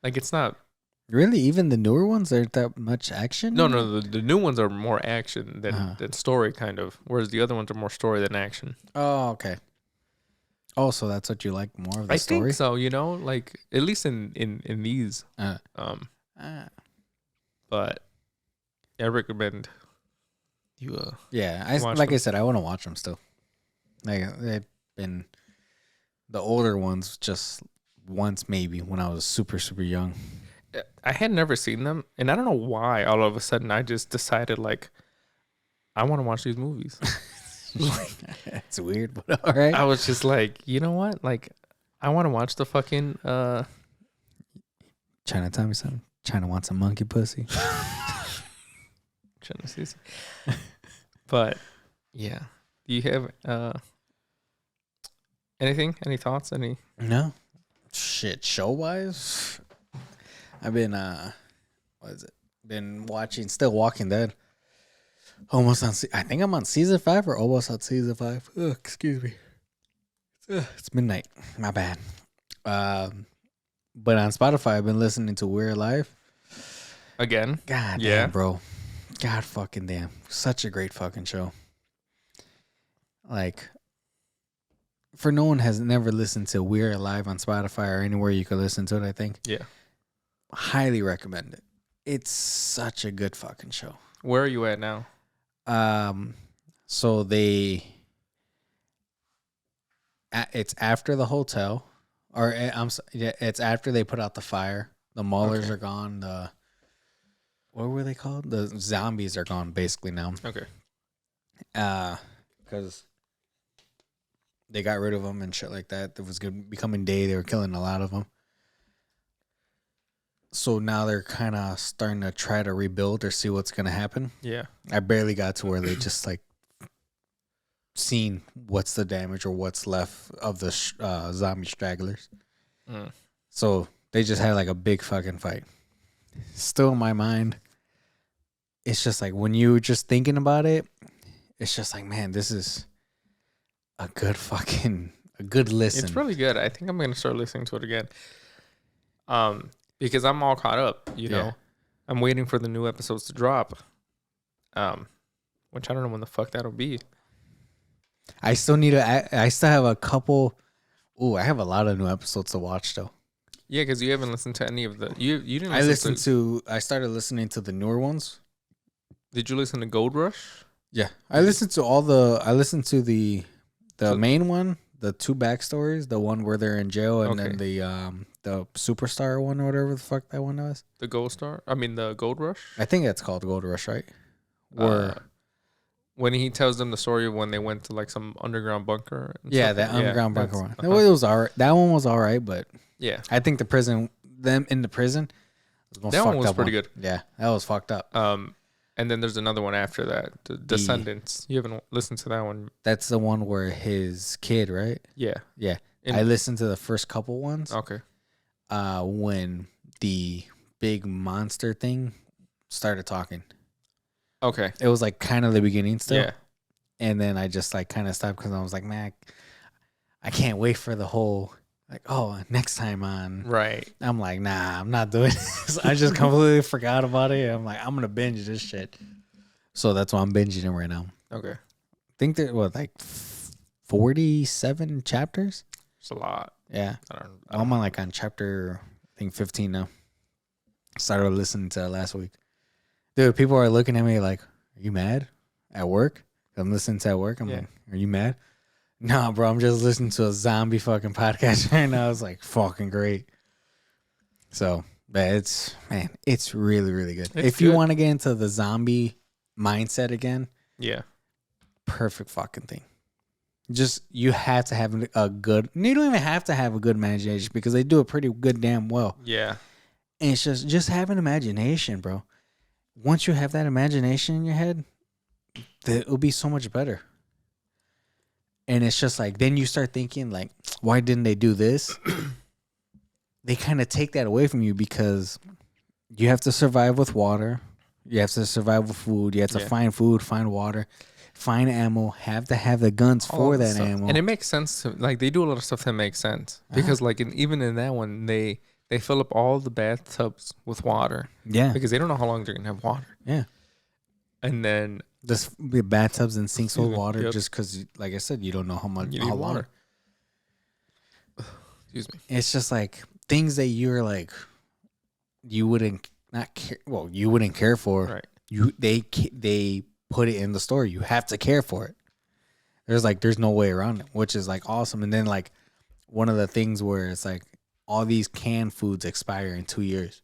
Like it's not really. Even the newer ones aren't that much action. No. The new ones are more action than story, kind of. Whereas the other ones are more story than action. Oh, okay. Oh, so that's what you like more of the story? I think so. Like at least in these. But I recommend you. Yeah, I said, I want to watch them still. Like they've been the older ones just once maybe when I was super super young. I had never seen them, and I don't know why. All of a sudden, I just decided like I want to watch these movies. It's weird, but all right. I was just like, you know what? Like, I want to watch the fucking. Trying to tell me something. Trying to want some monkey pussy. Trying to see. But yeah, do you have anything? Any thoughts? Any? No. Shit, show wise, I've been been watching still Walking Dead. Almost on. I think I'm on season 5 or almost on season 5. Excuse me. It's midnight. My bad. But on Spotify, I've been listening to We're Alive. Again? God damn, bro. God fucking damn. Such a great fucking show. Like, for no one has never listened to We're Alive on Spotify or anywhere you can listen to it, I think. Yeah. Highly recommend it. It's such a good fucking show. Where are you at now? So it's after the hotel, or it's after they put out the fire. The Maulers are gone. What were they called? The zombies are gone basically now. Okay. Because they got rid of them and shit like that. It was becoming day. They were killing a lot of them. So now they're kind of starting to try to rebuild or see what's going to happen. Yeah. I barely got to where they just like seen what's the damage or what's left of the zombie stragglers. So they just had like a big fucking fight. Still in my mind, it's just like when you just thinking about it, it's just like, man, this is a good listen. It's really good. I think I'm going to start listening to it again. Because I'm all caught up, you know. I'm waiting for the new episodes to drop. Which I don't know when the fuck that'll be. I still have a couple. I have a lot of new episodes to watch though. Yeah, because you haven't listened to any of the. You didn't. I started listening to the newer ones. Did you listen to Gold Rush? Yeah, I listened to the So- main one, the 2 backstories, the one where they're in jail, and then Okay. the superstar one or whatever the fuck that one was. The Gold Star. I mean the Gold Rush. I think that's called Gold Rush, right? Where When he tells them the story of when they went to like some underground bunker. And yeah, stuff that like- underground bunker one. uh-huh. It was alright. That one was alright, but Yeah, I think them in the prison, was the most that one fucked was up pretty good. Yeah, that was fucked up. And then there's another one after that, the Descendants. You haven't listened to that one? That's the one where his kid, right? Yeah. Yeah, And- I listened to the first couple ones. Okay. When the big monster thing started talking. Okay. It was like kind of the beginning still. Yeah. And then I just like kind of stopped because I was like, man, I can't wait for the whole, like, oh, next time on. Right. I'm like, nah, I'm not doing this. I just completely forgot about it. I'm like, I'm going to binge this shit. So that's why I'm binging it right now. Okay. I think there were like 47 chapters. It's a lot. Yeah. I don't I'm on like on chapter, I think 15 now. Started listening to it last week. Dude, people are looking at me like, are you mad at work? I'm listening to it at work. I'm Yeah. like, are you mad? Nah, bro, I'm just listening to a zombie fucking podcast right now. It's like fucking great. So, but it's really, really good. It's If you good. want to get into the zombie mindset again, Yeah. perfect fucking thing. Just, you have to have a good, you don't even have to have a good imagination because they do it pretty good damn well. Yeah. And it's just have an imagination, bro. Once you have that imagination in your head, it'll be so much better. And it's just like, then you start thinking like, why didn't they do this? They kind of take that away from you because you have to survive with water. You have to survive with food. You have to Yeah. find food, find water, find ammo, have to have the guns All for of the that stuff. ammo. And it makes sense to, like, they do a lot of stuff that makes sense because like even in that one they fill up all the bathtubs with water Yeah. because they don't know how long they're gonna have water. Yeah. And then Just the bathtubs and sinks with Excuse me. water Yep. just because, like I said, you don't know how much, you need how long. water. Excuse me. It's just like things that you're like, you wouldn't not care. Well, you wouldn't care for. Right. They put it in the story. You have to care for it. There's no way around it, which is like awesome. And then like one of the things where it's like all these canned foods expire in 2 years.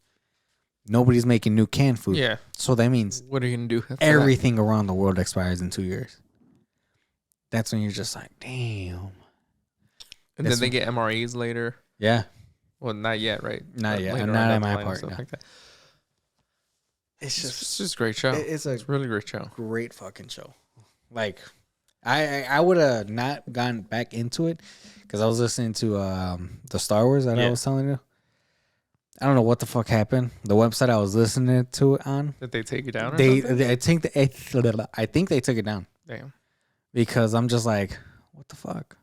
Nobody's making new canned food. Yeah. So that means What are you gonna do? after that? everything around the world expires in 2 years. That's when you're just like, damn. And That's then they get MREs later. Yeah. Well, not yet, right? Not But yet. later I'm on not down at the my line and part, stuff no. like that. It's It's just a great show. it's a It's a really great show. great fucking show. Like, I would have not gone back into it because I was listening to the Star Wars that I Yeah. was telling you. I don't know what the fuck happened. The website I was listening to it on, Did they take it down? Or they something? I think they took it down Damn. because I'm just like, what the fuck?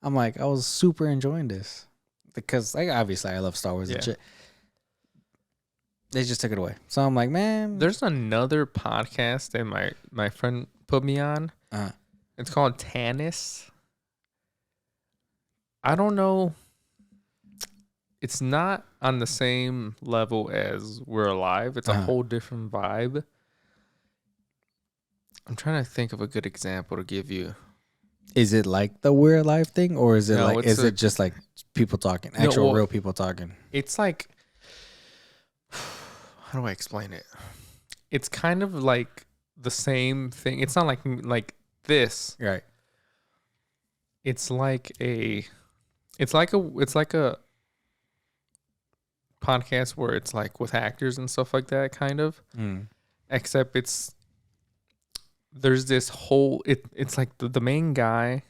I'm like, I was super enjoying this because like obviously I love Star Wars Yeah. and shit. They just took it away, so I'm like, man, There's another podcast that my friend put me on. Uh-huh. It's called Tannis. I don't know. It's not on the same level as We're Alive. It's a Uh-huh. whole different vibe. I'm trying to think of a good example to give you. is it like the We're Alive thing, or is it No, like it's is a- it just like people talking, actual well- real people talking? It's like, how do I explain it? It's kind of like the same thing. It's not like this. Right. It's like a podcast where it's like with actors and stuff like that, kind of. Mm. Except there's this whole it's like the main guy.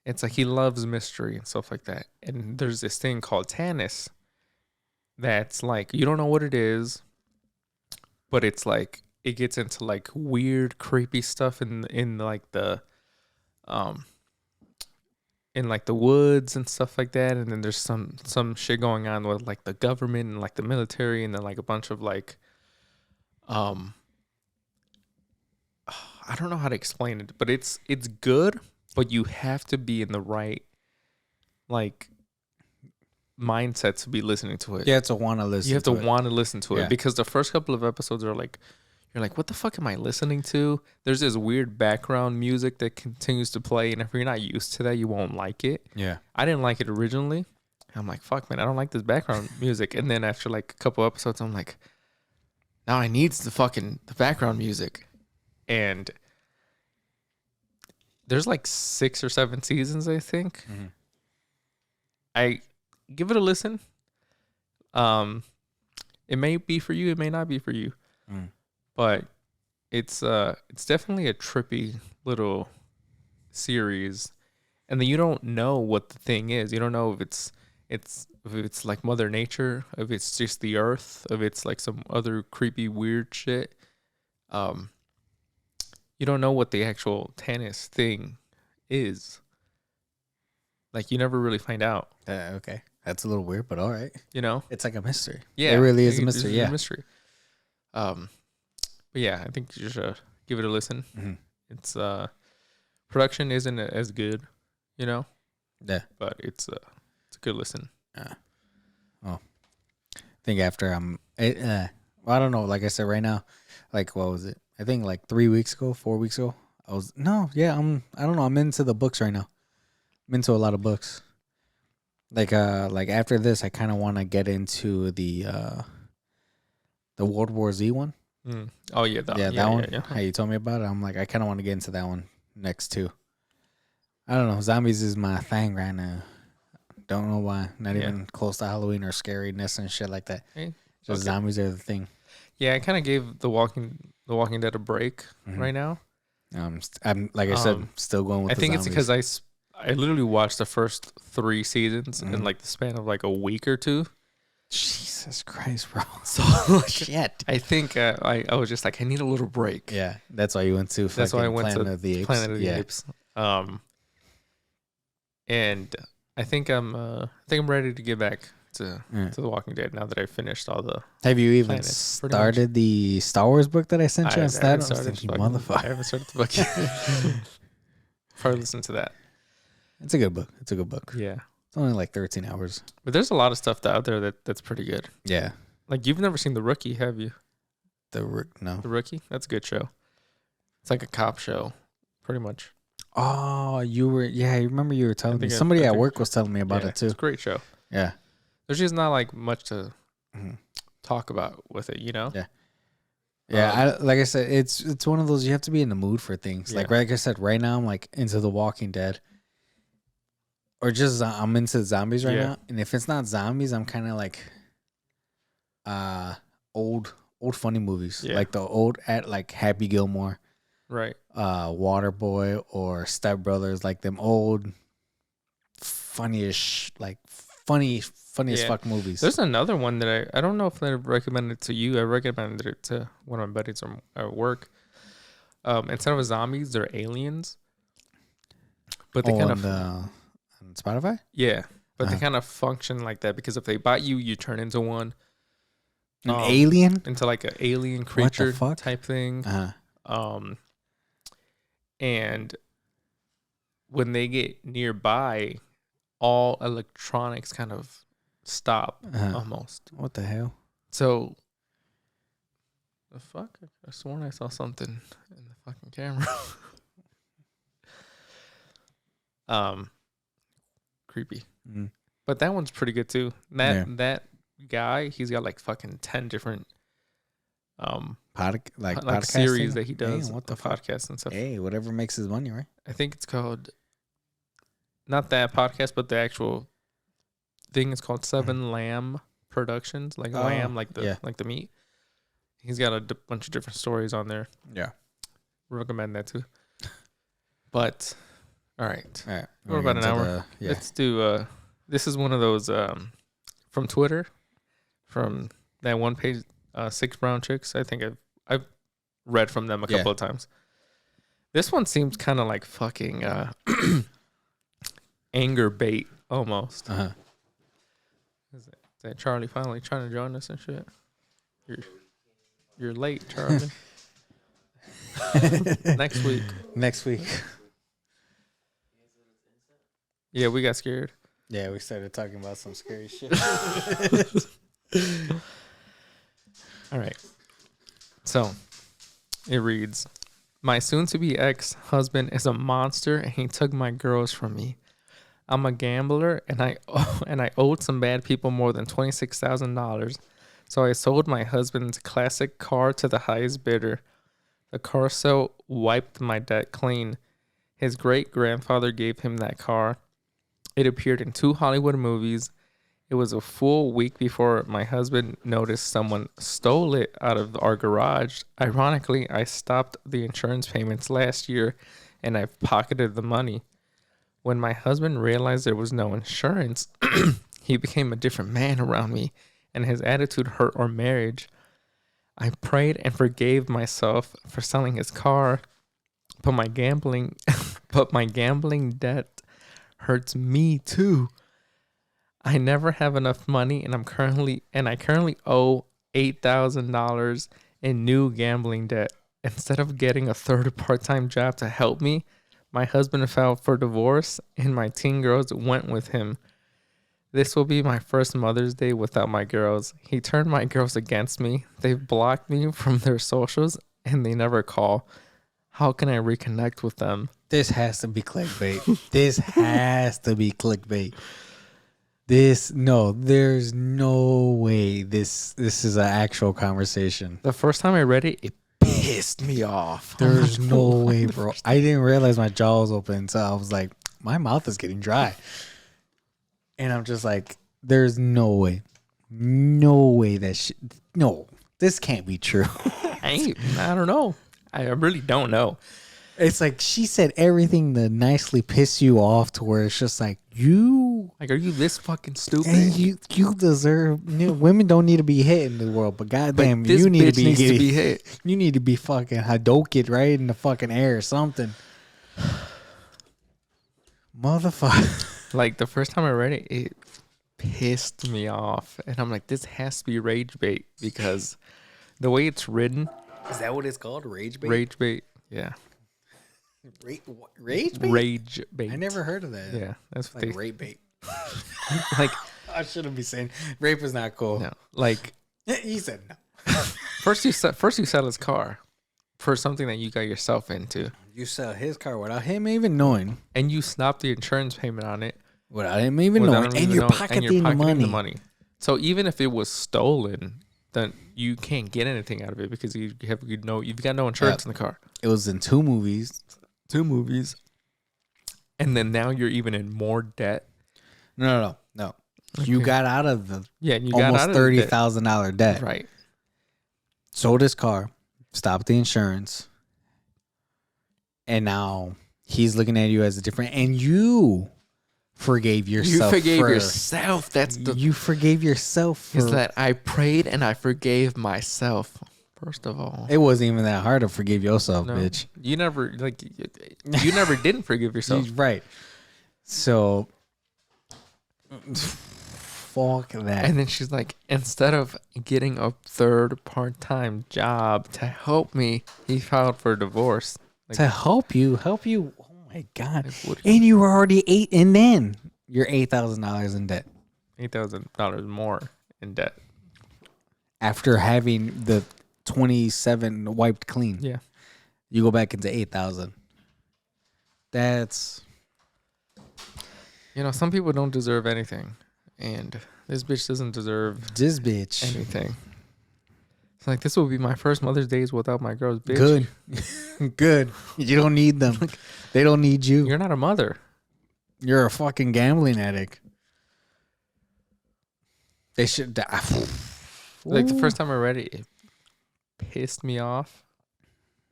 It's like he loves mystery and stuff like that. And there's this thing called Tannis that's like you don't know what it is, but it's like it gets into like weird, creepy stuff in like the in like the woods and stuff like that. And then there's some shit going on with like the government and like the military and then like a bunch of like I don't know how to explain it, but it's good, but you have to be in the right like mindset to be listening to it. You have to want to listen. You have to it. want to listen to it Yeah. because the first couple of episodes are like you're like, what the fuck am I listening to? There's this weird background music that continues to play, and if you're not used to that, you won't like it. Yeah. I didn't like it originally. I'm like, fuck, man, I don't like this background music. And then after like a couple episodes, I'm like, now I need the background music. And there's like 6 or 7 seasons, I think. Mm-hmm. I give it a listen. It may be for you, it may not be for you. But it's definitely a trippy little series. And then you don't know what the thing is. You don't know if it's like Mother Nature, if it's just the earth, if it's like some other creepy weird shit. You don't know what the actual Tannis thing is. Like, you never really find out. Okay. That's a little weird, but all right. You know? It's like a mystery. Yeah. It really is a mystery. It's Yeah. a mystery. But yeah, I think you should give it a listen. Mm-hmm. It's production isn't as good, you know? Yeah. But it's a good listen. I think after I don't know. Like I said, right now, like, what was it? I think like 4 weeks ago, I don't know. I'm into the books right now. I'm into a lot of books. Like after this, I kind of want to get into the World War Z one. Oh yeah, that one. Yeah. How you told me about it, I'm like, I kind of want to get into that one next too. I don't know. Zombies is my thing right now. Don't know why. Not even close to Halloween or scariness and shit like that. Hey, Just zombies are the thing. Yeah, I kind of gave the Walking Dead a break right now. I'm like I said, still going with. I the think zombies. it's because I literally watched the first 3 seasons in like the span of like a week or 2. Jesus Christ, bro. So shit. I think I was just like, I need a little break. Yeah, that's why you went to. That's why I went Planet to of the Apes. Planet of the Apes. And I think I'm ready to get back to The Walking Dead now that I've finished all the. Have you even planets, started the Star Wars book that I sent you? I haven't started. started Motherfucker. I haven't started the book yet. Probably listen to that. It's a good book. It's a good book. Yeah. It's only like 13 hours. But there's a lot of stuff out there that's pretty good. Yeah. Like, you've never seen The Rookie, have you? No. The Rookie? That's a good show. It's like a cop show, pretty much. Oh, you remember you were telling me. Somebody at work was telling me about it too. It's a great show. Yeah. There's just not like much to talk about with it, you know? Yeah. Yeah, like I said, it's one of those, you have to be in the mood for things. Yeah. Like I said, right now I'm like into The Walking Dead. Or just I'm into zombies right now. And if it's not zombies, I'm kind of like old funny movies. Yeah. Like the old like Happy Gilmore. Right. Waterboy or Step Brothers, like them old funniest fuck movies. There's another one that I don't know if I recommended it to you. I recommended it to one of my buddies at work. Instead of zombies, they're aliens. But they kind of on Spotify? Yeah. But they kind of function like that because if they bite you, you turn into one. An alien? Into like an alien creature type thing. And when they get nearby, all electronics kind of stop almost. What the hell? So, the fuck? I sworn I saw something in the fucking camera. Creepy. But that one's pretty good too. That guy, he's got like fucking 10 different podcast series that he does. What the podcasts and stuff. Hey, whatever makes his money, right? I think it's called not that podcast, but the actual thing is called Seven Lamb Productions, like lamb, like the meat. He's got a bunch of different stories on there. Yeah, recommend that too. But all right, we're about an hour. Let's do. This is one of those from Twitter, from that one page. 6 Brown Chicks. I think I've read from them a couple of times. This one seems kind of like fucking anger bait almost. Is that Charlie finally trying to join us and shit? You're late, Charlie. Next week. Yeah, we got scared. Yeah, we started talking about some scary shit. All right. So, It reads, "My soon-to-be ex-husband is a monster, and he took my girls from me. I'm a gambler, and I owed some bad people more than $26,000. So I sold my husband's classic car to the highest bidder. The car sale wiped my debt clean. His great-grandfather gave him that car. It appeared in 2 Hollywood movies. It was a full week before my husband noticed someone stole it out of our garage. Ironically, I stopped the insurance payments last year, and I've pocketed the money. When my husband realized there was no insurance, he became a different man around me, and his attitude hurt our marriage. I prayed and forgave myself for selling his car, but my gambling debt hurts me too. I never have enough money, and I currently owe $8,000 in new gambling debt. Instead of getting a third part-time job to help me, my husband filed for divorce, and my teen girls went with him. This will be my first Mother's Day without my girls. He turned my girls against me. They've blocked me from their socials, and they never call. How can I reconnect with them?" This has to be clickbait. This has to be clickbait. There's no way this is an actual conversation. The first time I read it, it pissed me off. There's no way, bro. I didn't realize my jaw was open, so I was like, my mouth is getting dry. And I'm just like, there's no way. No way no, this can't be true. I don't know. I really don't know. It's like she said everything to nicely piss you off to where it's just like, are you this fucking stupid? and you deserve, women don't need to be hit in the world, but goddamn, This you need bitch needs to be hit. You need to be fucking Hadouken right in the fucking air or something. Motherfucker. Like, the first time I read it, it pissed me off. And I'm like, this has to be rage bait, because the way it's written. Is that what it's called? Rage bait? Rage bait. Yeah. Rage bait? Rage bait. I never heard of that. Yeah. That's what Like rape bait. like, I shouldn't be saying rape is not cool. no. Like, He said no. first you sell his car for something that you got yourself into. You sell his car without him even knowing. And you stop the insurance payment on it. Without him even knowing. And you're pocketing the money. So even if it was stolen, then you can't get anything out of it because you've got no insurance in the car. It was in 2 movies. And then now you're even in more debt. No. Okay. You got out of the almost $30,000 debt. Right. Sold his car, stopped the insurance, and now he's looking at you as a different. And you forgave yourself. You forgave yourself. You forgave yourself. Is that I prayed and I forgave myself. First of all, it wasn't even that hard to forgive yourself, bitch. You never didn't forgive yourself. Right. So, fuck that. And then she's like, instead of getting a third part-time job to help me, he filed for divorce. Like, to help you. Oh my God. And you were already you're $8,000 in debt. $8,000 more in debt. After having the 27 wiped clean. Yeah. You go back into 8,000. That's, some people don't deserve anything, and this bitch doesn't deserve anything. It's like, this will be my first Mother's Days without my girls, bitch. Good. You don't need them. They don't need you. You're not a mother. You're a fucking gambling addict. They should die. Like, the first time I read it, it pissed me off.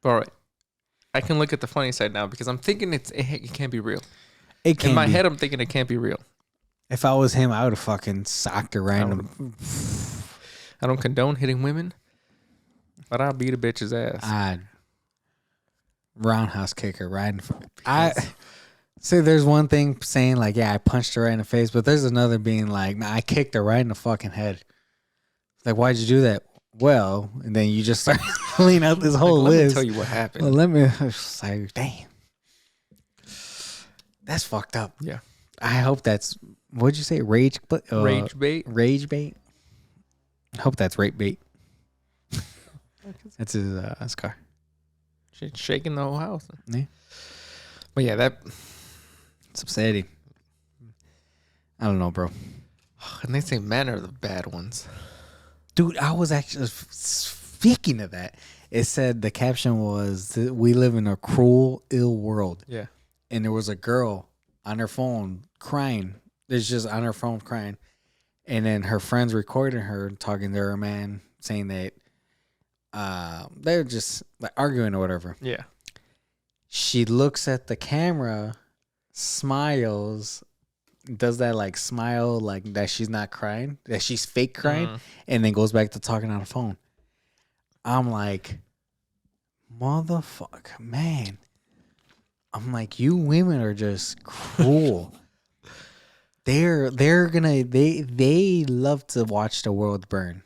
But I can look at the funny side now because I'm thinking it can't be real. It can't. In my head, I'm thinking it can't be real. If I was him, I would have fucking socked her random. I don't condone hitting women, but I'll beat a bitch's ass. I'd roundhouse kick her right in front. See, there's one thing saying like, yeah, I punched her right in the face, but there's another being like, nah, I kicked her right in the fucking head. Like, why'd you do that? Well, and then you just start filling out this whole list. Let me tell you what happened. Well, let me say, damn. That's fucked up. Yeah. I hope that's, what'd you say? Rage bait? Rage bait? I hope that's rape bait. That's his car. shaking the whole house. Yeah. But yeah, It's upsetting. I don't know, bro. and they say men are the bad ones. Dude, I was actually speaking of that. It said the caption was, "We live in a cruel, ill world." Yeah. And there was a girl on her phone crying. It's just on her phone crying. And then her friends recording her talking to her man, saying that they're just like arguing or whatever. Yeah. She looks at the camera, smiles, does that like smile like that she's not crying, that she's fake crying, and then goes back to talking on the phone. I'm like, motherfucker, man. I'm like, you women are just cruel. They love to watch the world burn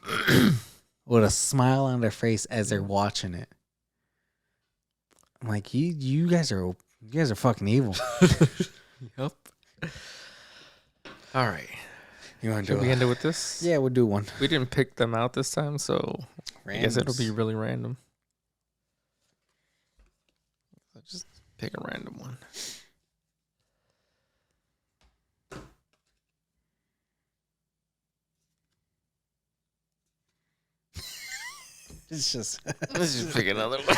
with a smile on their face as they're watching it. I'm like, you guys are fucking evil. Yep. All right. You want to Should do we end it with this? Yeah, we'll do one. We didn't pick them out this time, so I guess it'll be really random. So just pick a random one. It's just Let's just pick another one.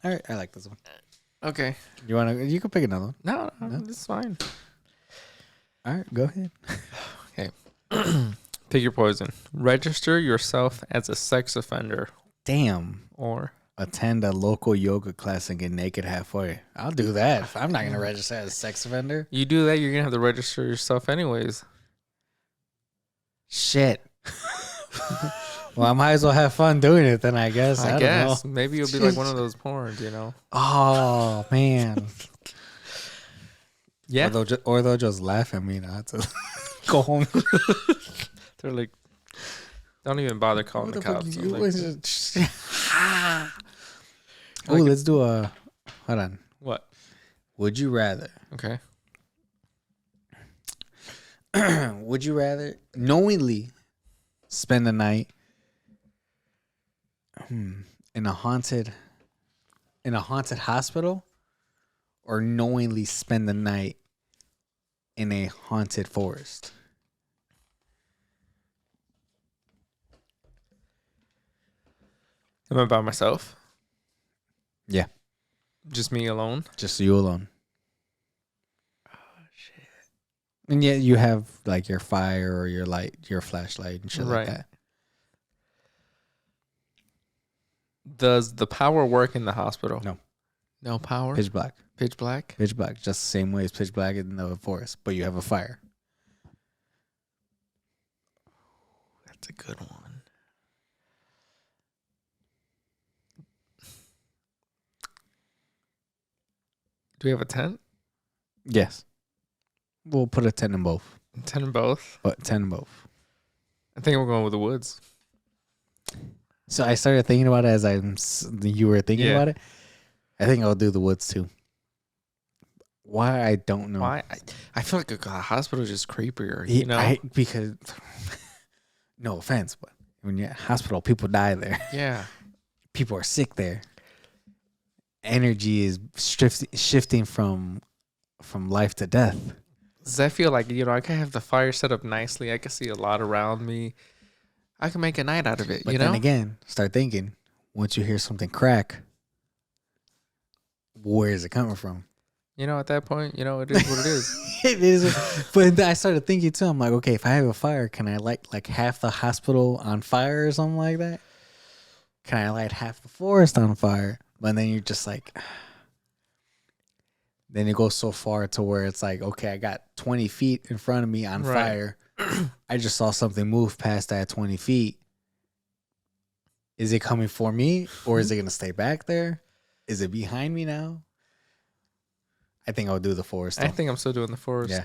all right. I like this one. Okay. You can pick another one. No, it's fine. All right, go ahead. Okay. Pick your poison. Register yourself as a sex offender Damn. or Attend a local yoga class and get naked halfway. I'll do that. If I'm not gonna register as a sex offender. you do that, you're going to have to register yourself anyways. Shit. Well, I might as well have fun doing it then, I guess. I don't guess. know. Maybe you'll be like one of those porns, you know? Oh, man. Yeah. Or they'll just laugh at me not to go home. They're like, don't even bother calling the cops. Oh, let's do a. Hold on. What? Would you rather? Okay. Would you rather knowingly spend the night in a haunted hospital, or knowingly spend the night in a haunted forest? Am I by myself? Yeah, Just me alone? just you alone. Oh, shit. And yet you have like your fire or your light, your flashlight and shit like Right. that. Does the power work in the hospital? No. No power? Pitch black. Pitch black? Pitch black. Just the same way as pitch black in the forest, but you have a fire. That's a good one. Do we have a tent? Yes. We'll put a 10 in both. 10 in both? But 10 in both. I think we're going with the woods. So I started thinking about it as you were thinking Yeah. about it. I think I'll do the woods too. Why, I don't know. Why? I feel like a hospital is just creepier, you know? Because, no offense, but when you're at hospital, people die there. Yeah. People are sick there. Energy is shifting from life to death. Does I feel like, I can have the fire set up nicely. I can see a lot around me. I can make a night out of it, But then again, start thinking, once you hear something crack, where is it coming from? At that point, it is what it is. It is. But I started thinking too, I'm like, okay, if I have a fire, can I light like half the hospital on fire or something like that? Can I light half the forest on fire? But then you're just like, then it goes so far to where it's like, okay, I got 20 feet in front of me on Right. fire. I just saw something move past that 20 feet. Is it coming for me, or is it going to stay back there? Is it behind me now? I think I'll do the forest. I though. think I'm still doing the forest. Yeah.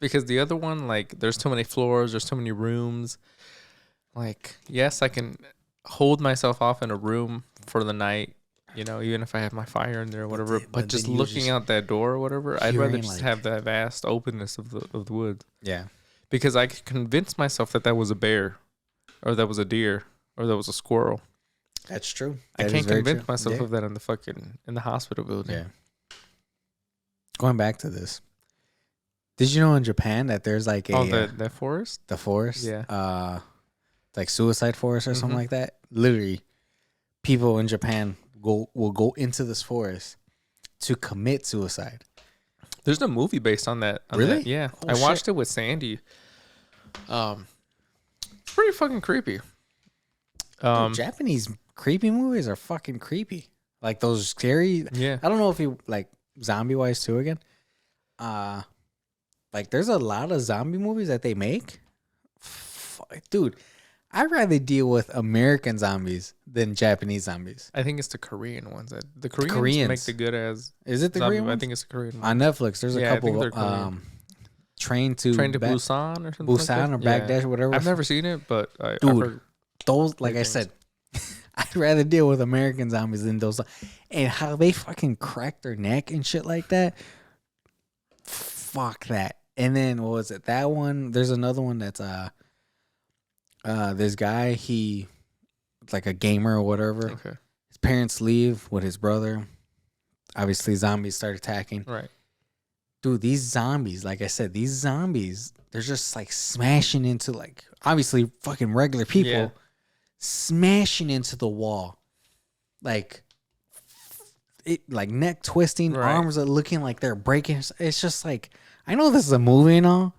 Because the other one, like, there's too many floors, there's too many rooms. Like, yes, I can hold myself off in a room for the night, even if I have my fire in there or whatever. But but just then you looking just out that door or whatever, I'd hearing, rather just like- have that vast openness of the woods. Yeah. Because I could convince myself that was a bear. or that was a deer, or that was a squirrel. That's true. I That can't is very convince true. myself Yeah. of that in the hospital building. Yeah. Going back to this, did you know in Japan that there's like The forest? the forest, Yeah. like suicide forest or something Mhm. like that? Literally, people in Japan will go into this forest to commit suicide. There's a movie based on that. Really? Yeah. Oh, I watched shit. it with Sandy. It's pretty fucking creepy. Dude, Japanese creepy movies are fucking creepy. Like those scary. Yeah. I don't know if you like zombie wise too again. Like there's a lot of zombie movies that they make. Dude, I'd rather deal with American zombies than Japanese zombies. I think it's the Korean ones. The Koreans, Koreans. make the good as Is it the zombie. Korean I ones? think it's the Korean On ones. Netflix, there's a Yeah, I think couple they're Korean. Train to Busan or something Busan like or that? Baghdad or whatever. I've never seen it, but I've Dude, heard those, like good I things. said, I'd rather deal with American zombies than those. And how they fucking crack their neck and shit like that. Fuck that. And then what was it? That one. There's another one that's this guy, he like a gamer or whatever. Okay. His parents leave with his brother. Obviously, zombies start attacking. Right. Dude, these zombies, like I said, they're just like smashing into like obviously fucking regular people, Yeah. smashing into the wall, like neck twisting, Right. arms are looking like they're breaking. It's just like, I know this is a movie and all,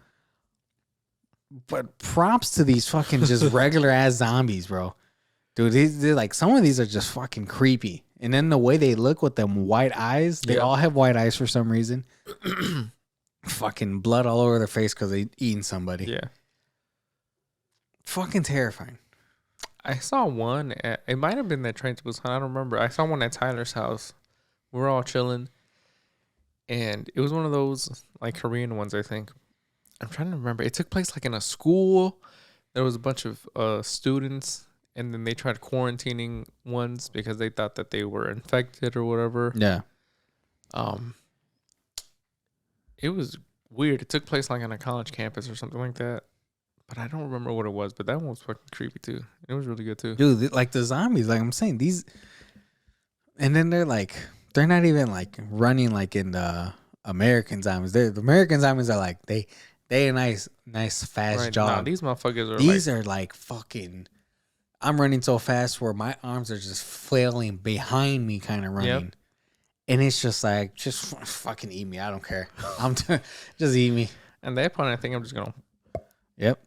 but props to these fucking just regular ass zombies, bro. Dude, they're like, some of these are just fucking creepy. And then the way they look with them white eyes, they Yeah. all have white eyes for some reason. Fucking blood all over their face because they eating somebody. Yeah. Fucking terrifying. I saw one. It might have been that Train to Busan. I don't remember. I saw one at Tyler's house. We were all chilling, and it was one of those like Korean ones. I think. I'm trying to remember. It took place like in a school. There was a bunch of students, and then they tried quarantining ones because they thought that they were infected or whatever. Yeah. It was weird. It took place like on a college campus or something like that. But I don't remember what it was. But that one was fucking creepy too. It was really good too. Dude, like the zombies, like I'm saying, these. And then they're not even like running like in the American zombies. The American zombies are like, they a nice fast Right. jog. Nah, these motherfuckers are These like, are like fucking. I'm running so fast where my arms are just flailing behind me, kind of running. Yep. And it's just like, just fucking eat me. I don't care. Just eat me. at that point, I think I'm just gonna. Yep.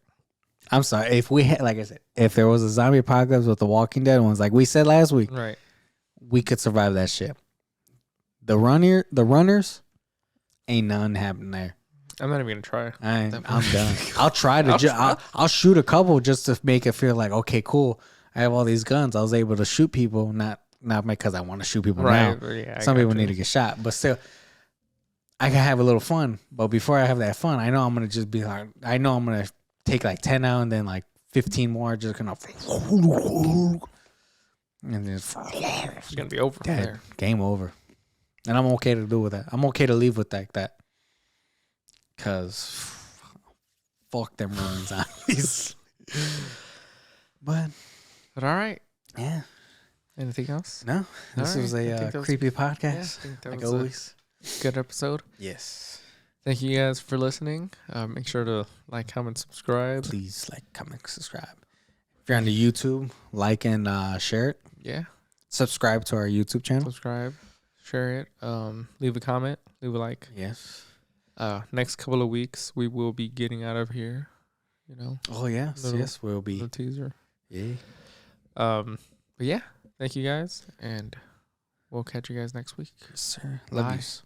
I'm sorry. If we had, like I said, if there was a zombie apocalypse with the Walking Dead ones, like we said last week, Right. we could survive that shit. The runners, ain't none happening there. I'm not even gonna try. I'm done. I'll try to. I'll shoot a couple just to make it feel like, okay, cool. I have all these guns. I was able to shoot people, not because I want to shoot people Right. now. Yeah. Some people need to get shot, but still, I can have a little fun. But before I have that fun, I know I'm gonna just be like, I know I'm gonna take like 10 out and then like 15 more, just gonna, and then It's gonna be over from dead. there. Game over. And I'm okay to do with that. I'm okay to leave with that. Cause fuck them running zombies. But But all right. yeah, Anything else? no, this All was right. I a think that was- creepy Yeah, I podcast, think that like was a always. good episode. Yes. Thank you guys for listening. Make sure to like, comment, subscribe. Please like, comment, subscribe. If you're on the YouTube, like and share it. Yeah. Subscribe to our YouTube channel. Subscribe. Share it. Leave a comment. Leave a like. Yes. Next couple of weeks we will be getting out of here. You know, Oh yes, Little- yes, we'll be. the teaser. Yeah. But yeah, thank you guys, and we'll catch you guys next week. Yes, sir. Love Bye. yous.